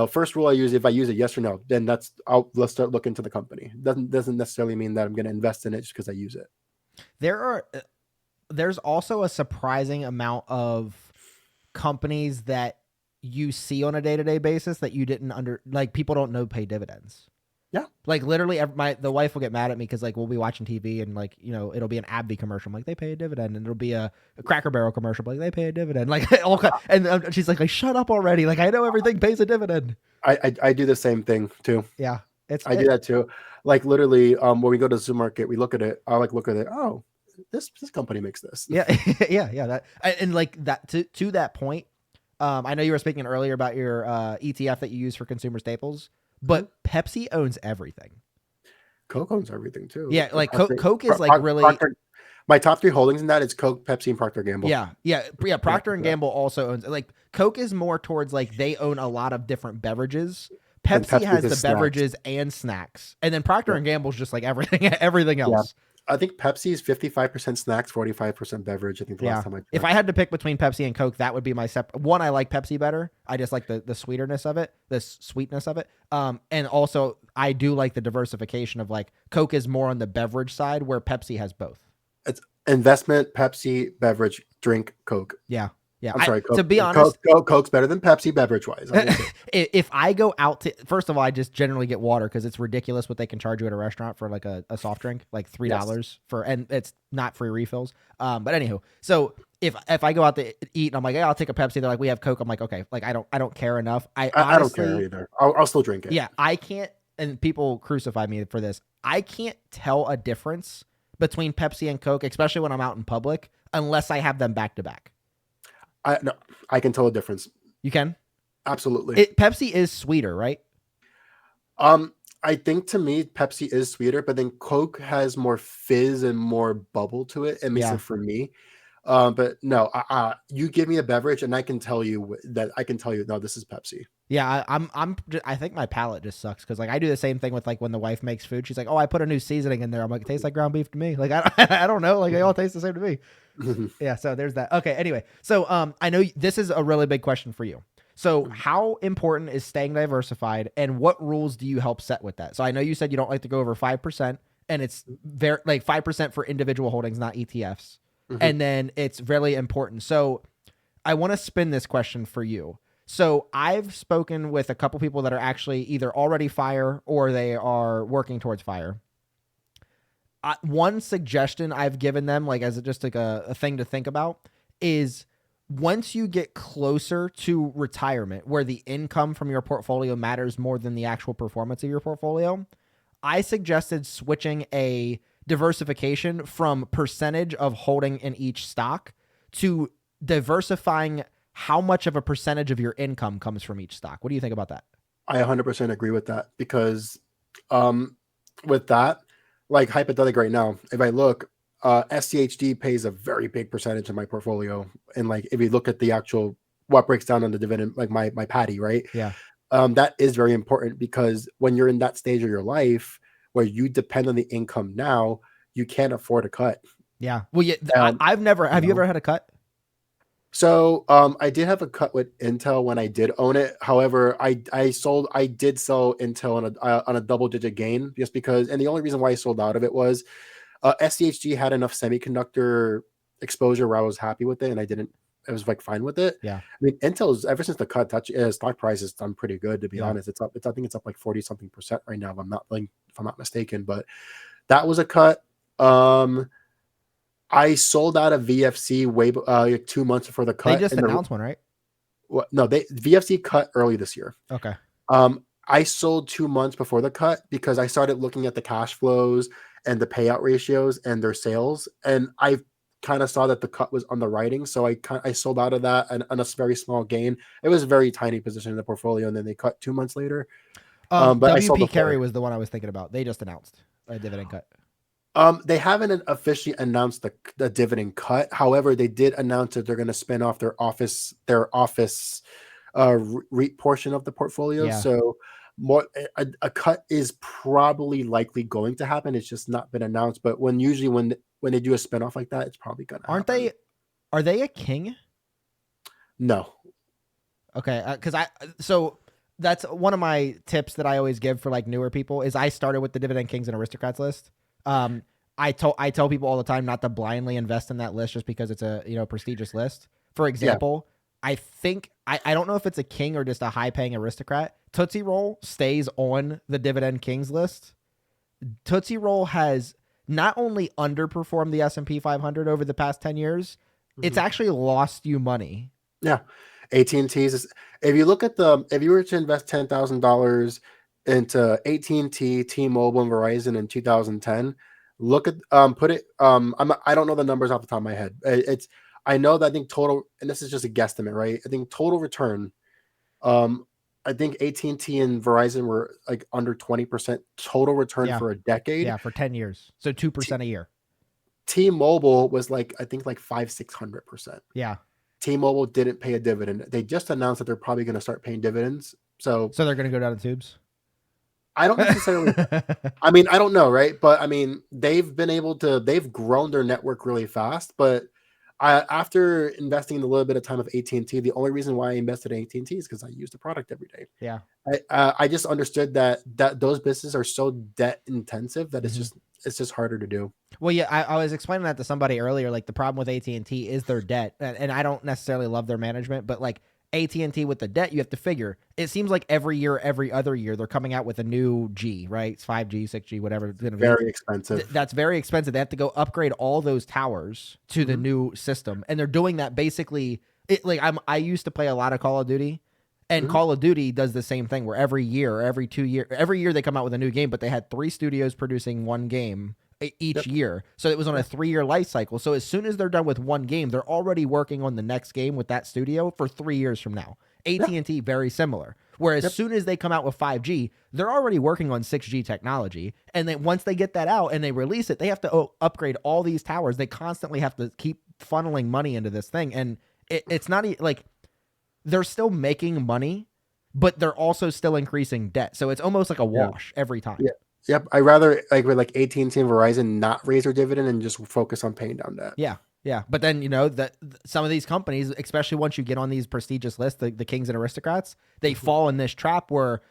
first rule I use, if I use it, yes or no, then let's start looking into the company. Doesn't necessarily mean that I'm going to invest in it just because I use it. There's also a surprising amount of companies that you see on a day-to-day basis that you didn't people don't know pay dividends. Yeah. Like literally the wife will get mad at me because like we'll be watching TV and it'll be an AbbVie commercial. I'm like, they pay a dividend, and it'll be a Cracker Barrel commercial. Like they pay a dividend. Like and she's like, shut up already. Like I know everything pays a dividend. I do the same thing too. Yeah. I do that too. Like literally, when we go to the supermarket, we look at it. I look at it. Oh, this company makes this. Yeah. yeah. That and like that to that point. I know you were speaking earlier about your ETF that you use for consumer staples, but Pepsi owns everything. Coke owns everything too. Yeah, like Coke is like really. My top three holdings in that is Coke, Pepsi, and Procter & Gamble. Yeah. Procter and Gamble also owns like Coke is more towards like they own a lot of different beverages. Pepsi has the beverages and snacks, and then Procter and Gamble's just like everything else. Yeah. I think Pepsi is 55% snacks, 45% beverage. I think the last time I checked. If I had to pick between Pepsi and Coke, that would be my separate one. I like Pepsi better. I just like the sweetness of it, the sweetness of it. And also I do like the diversification of like Coke is more on the beverage side where Pepsi has both. It's investment, Pepsi, beverage, drink, Coke. Yeah. Yeah, I'm sorry. Coke, to be honest, Coke's better than Pepsi beverage wise. If I go out to, first of all, I just generally get water because it's ridiculous what they can charge you at a restaurant for like a soft drink, like $3 for, and it's not free refills. But anywho, so if I go out to eat and I'm like, hey, I'll take a Pepsi, they're like, we have Coke. I'm like, okay, like I don't care enough. I honestly, don't care either. I'll still drink it. Yeah, I can't, and people crucify me for this. I can't tell a difference between Pepsi and Coke, especially when I'm out in public, unless I have them back to back. No, I can tell a difference. You can? Absolutely. Pepsi is sweeter, right? I think to me, Pepsi is sweeter, but then Coke has more fizz and more bubble to it. At least for me. But no, you give me a beverage and I can tell you, no, this is Pepsi. Yeah, I think my palate just sucks because like I do the same thing with like when the wife makes food. She's like, "Oh, I put a new seasoning in there." I'm like, "It tastes like ground beef to me." Like I don't know. Like they all taste the same to me. Yeah. So there's that. Okay. Anyway, so I know this is a really big question for you. So how important is staying diversified, and what rules do you help set with that? So I know you said you don't like to go over 5%, and it's very like 5% for individual holdings, not ETFs, and then it's really important. So I want to spin this question for you. So I've spoken with a couple people that are actually either already f.i.r.e or they are working towards f.i.r.e. One suggestion I've given them, like as just like a thing to think about, is once you get closer to retirement, where the income from your portfolio matters more than the actual performance of your portfolio, I suggested switching a diversification from percentage of holding in each stock to diversifying how much of a percentage of your income comes from each stock. What do you think about that? I 100% agree with that because with that, like hypothetically right now, if I look, SCHD pays a very big percentage of my portfolio. And like, if you look at the actual, what breaks down on the dividend, like my patty, right? Yeah. That is very important because when you're in that stage of your life where you depend on the income now, you can't afford a cut. Yeah. Well, yeah, have you ever had a cut? So I did have a cut with Intel when I did own it. However, I did sell Intel on a double digit gain just because, and the only reason why I sold out of it was SCHG had enough semiconductor exposure where I was happy with it, and I was like fine with it. Yeah. I mean, Intel's ever since the cut, stock price has done pretty good, to be Yeah. honest. It's up. I think it's up like 40 something percent right now. If I'm not mistaken, but that was a cut. I sold out of VFC way like 2 months before the They cut, just announced one, right? no, they VFC cut early this year. Okay. I sold 2 months before the cut because I started looking at the cash flows and the payout ratios and their sales, and I kind of saw that the cut was on the writing, so I sold out of that and on a very small gain. It was a very tiny position in the portfolio, and then they cut 2 months later. But I sold WP Carey before. was the one I was thinking about. They just announced a dividend cut. They haven't officially announced the dividend cut. However, they did announce that they're going to spin off their office REIT portion of the portfolio. Yeah. So a cut is probably likely going to happen. It's just not been announced. But when they do a spinoff like that, it's probably going to happen. Are they a king? No. Okay, so that's one of my tips that I always give for like newer people is I started with the Dividend Kings and Aristocrats list. I tell people all the time not to blindly invest in that list just because it's a prestigious list. For example, I think I don't know if it's a king or just a high paying aristocrat. Tootsie Roll stays on the Dividend Kings list. Tootsie Roll has not only underperformed the S&P 500 over the past 10 years, it's actually lost you money. Yeah. AT&T's if you were to invest $10,000 into AT&T, T-Mobile, and Verizon in 2010, look at I don't know the numbers off the top of my head. I know that I think total, and this is just a guesstimate, right? I think total return, I think AT&T and Verizon were like under 20% total return for a decade. Yeah, for 10 years. So 2% a year. T-Mobile was like, I think like 500-600%. Yeah. T-Mobile didn't pay a dividend. They just announced that they're probably going to start paying dividends. So they're going to go down the tubes? I don't necessarily. I mean, I don't know, right? But I mean, they've grown their network really fast. But after investing in a little bit of time of AT&T, the only reason why I invested in AT&T is because I use the product every day. Yeah. I just understood that those businesses are so debt intensive that it's just harder to do. Well, yeah, I was explaining that to somebody earlier. Like the problem with AT&T is their debt, and I don't necessarily love their management, but like AT&T with the debt, you have to figure. It seems like every year, every other year, they're coming out with a new G, right? It's 5G, 6G, whatever it's going to be. Very expensive. That's very expensive. They have to go upgrade all those towers to the new system, and they're doing that basically. I used to play a lot of Call of Duty. And Call of Duty does the same thing where every year, or every 2 years, every year they come out with a new game, but they had 3 studios producing one game each year. So it was on a 3-year life cycle. So as soon as they're done with one game, they're already working on the next game with that studio for 3 years from now. AT&T, very similar. Whereas as soon as they come out with 5G, they're already working on 6G technology. And then once they get that out and they release it, they have to upgrade all these towers. They constantly have to keep funneling money into this thing. And it's not like... They're still making money, but they're also still increasing debt. So it's almost like a wash every time. Yeah. Yep. I rather with AT&T and Verizon not raise their dividend and just focus on paying down debt. Yeah. Yeah. But then, some of these companies, especially once you get on these prestigious lists, the kings and aristocrats, they fall in this trap where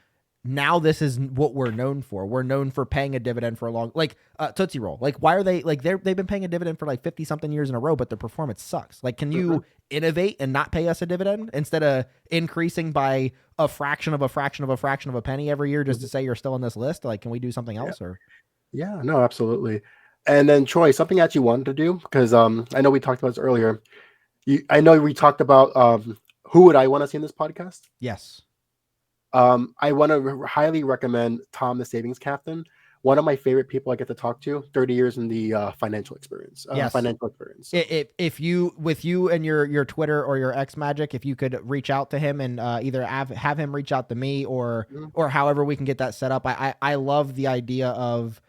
now this is what we're known for. We're known for paying a dividend for a long, like Tootsie Roll. Like, why are they they've been paying a dividend for like 50 something years in a row, but their performance sucks. Like, can you innovate and not pay us a dividend instead of increasing by a fraction of a fraction of a fraction of a penny every year just to say you're still on this list? Like, can we do something else? Yeah, no, absolutely. And then Troy, something that you wanted to do, because I know we talked about this earlier. I know we talked about who would I want to see in this podcast? Yes. I want to highly recommend Tom, the savings captain. One of my favorite people I get to talk to. 30 years in the financial experience. Financial experience. If you, with you and your Twitter or your X Magic, if you could reach out to him and either have him reach out to me or however we can get that set up. I love the idea of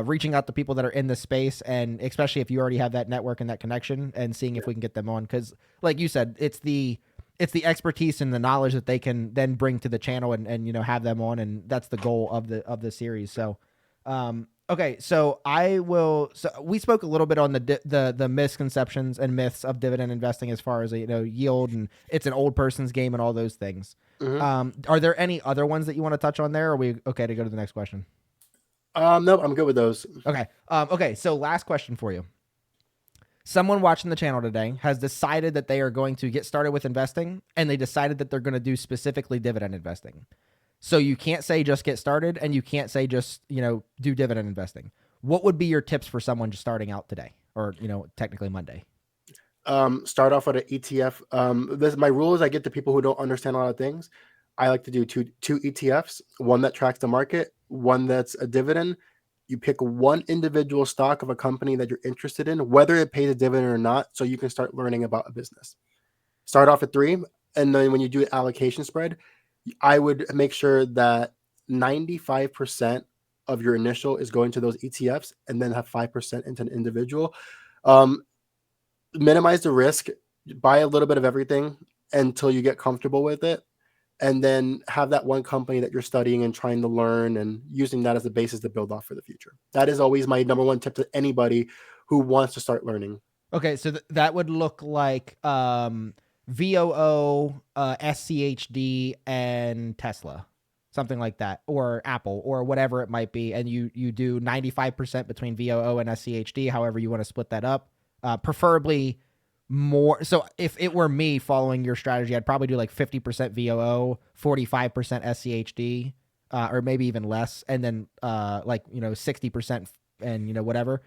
reaching out to people that are in the space, and especially if you already have that network and that connection, and seeing if we can get them on. Because, like you said, it's the expertise and the knowledge that they can then bring to the channel and have them on, and that's the goal of the series. So, okay, so we spoke a little bit on the misconceptions and myths of dividend investing as far as yield, and it's an old person's game and all those things. Are there any other ones that you want to touch on there, or are we okay to go to the next question? Nope, I'm good with those. Okay. Okay. So last question for you. Someone watching the channel today has decided that they are going to get started with investing, and they decided that they're going to do specifically dividend investing. So you can't say just get started, and you can't say just, do dividend investing. What would be your tips for someone just starting out today, or, technically Monday? Start off with an ETF. My rule is I get to people who don't understand a lot of things. I like to do two ETFs, one that tracks the market, one that's a dividend. You pick one individual stock of a company that you're interested in, whether it pays a dividend or not, so you can start learning about a business. Start off at 3, and then when you do an allocation spread, I would make sure that 95% of your initial is going to those ETFs, and then have 5% into an individual. Minimize the risk, buy a little bit of everything until you get comfortable with it, and then have that one company that you're studying and trying to learn and using that as the basis to build off for the future. That is always my number one tip to anybody who wants to start learning. Okay, so that would look like VOO, SCHD, and Tesla, something like that, or Apple, or whatever it might be, and you do 95% between VOO and SCHD, however you want to split that up, preferably more. So if it were me following your strategy, I'd probably do like 50% VOO, 45% SCHD, or maybe even less, and then 60% and whatever.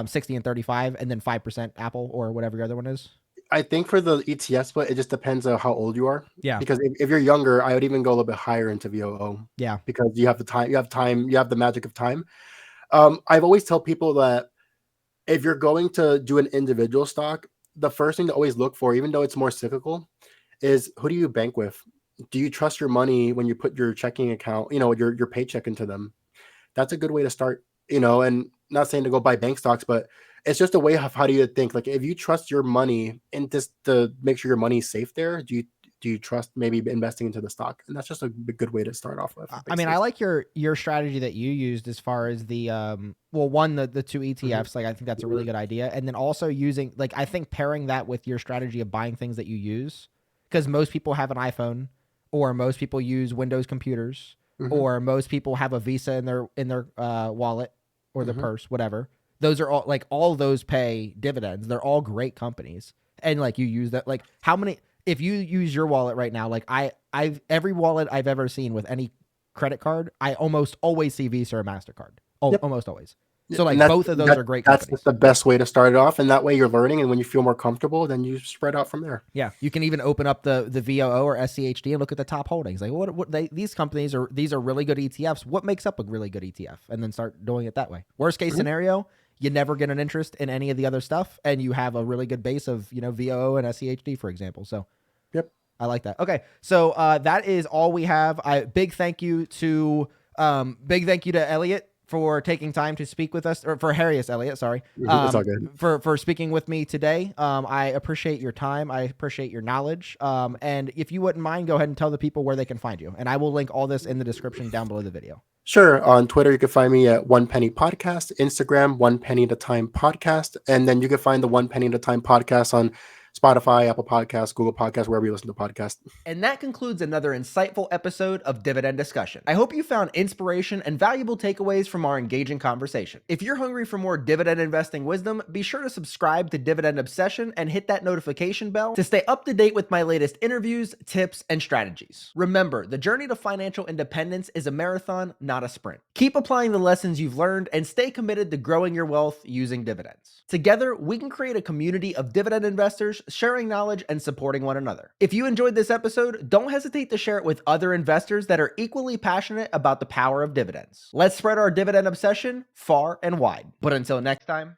60 and 35, and then 5% Apple or whatever your other one is. I think for the ETF split, it just depends on how old you are. Yeah. Because if you're younger, I would even go a little bit higher into VOO. Yeah. Because you have the time, you have the magic of time. I've always tell people that if you're going to do an individual stock, the first thing to always look for, even though it's more cyclical, is who do you bank with? Do you trust your money when you put your checking account, your paycheck into them? That's a good way to start, and not saying to go buy bank stocks, but it's just a way of how do you think, like, if you trust your money and just to make sure your money is safe there, do you trust maybe investing into the stock? And that's just a good way to start off with. I mean, I like your strategy that you used as far as the the two ETFs. Like, I think that's a really good idea. And then also using, like, I think pairing that with your strategy of buying things that you use, because most people have an iPhone, or most people use Windows computers, or most people have a Visa in their wallet or their purse, whatever. Those are all, like, all those pay dividends. They're all great companies, and like you use that. Like, how many? If you use your wallet right now, like I've every wallet I've ever seen with any credit card, I almost always see Visa or MasterCard. Yep. Almost always. So like And both of those are great companies. That's the best way to start it off, and that way you're learning, and when you feel more comfortable, then you spread out from there. Yeah, you can even open up the VOO or SCHD and look at the top holdings. Like, these companies these are really good ETFs. What makes up a really good ETF? And then start doing it that way. Worst case scenario, you never get an interest in any of the other stuff, and you have a really good base of VOO and SCHD, for example. So yep, I like that. Okay, so that is all we have. Big thank you to Elliot for taking time to speak with us, or for Harrius Elliott, sorry, it's all good. for speaking with me today. I appreciate your time. I appreciate your knowledge. And if you wouldn't mind, go ahead and tell the people where they can find you. And I will link all this in the description down below the video. Sure. On Twitter, you can find me at One Penny Podcast, Instagram, One Penny at a Time Podcast. And then you can find the One Penny at a Time Podcast on Spotify, Apple Podcasts, Google Podcasts, wherever you listen to podcasts. And that concludes another insightful episode of Dividend Discussion. I hope you found inspiration and valuable takeaways from our engaging conversation. If you're hungry for more dividend investing wisdom, be sure to subscribe to Dividend Obsession and hit that notification bell to stay up to date with my latest interviews, tips, and strategies. Remember, the journey to financial independence is a marathon, not a sprint. Keep applying the lessons you've learned and stay committed to growing your wealth using dividends. Together, we can create a community of dividend investors sharing knowledge and supporting one another. If you enjoyed this episode, don't hesitate to share it with other investors that are equally passionate about the power of dividends. Let's spread our dividend obsession far and wide. But until next time,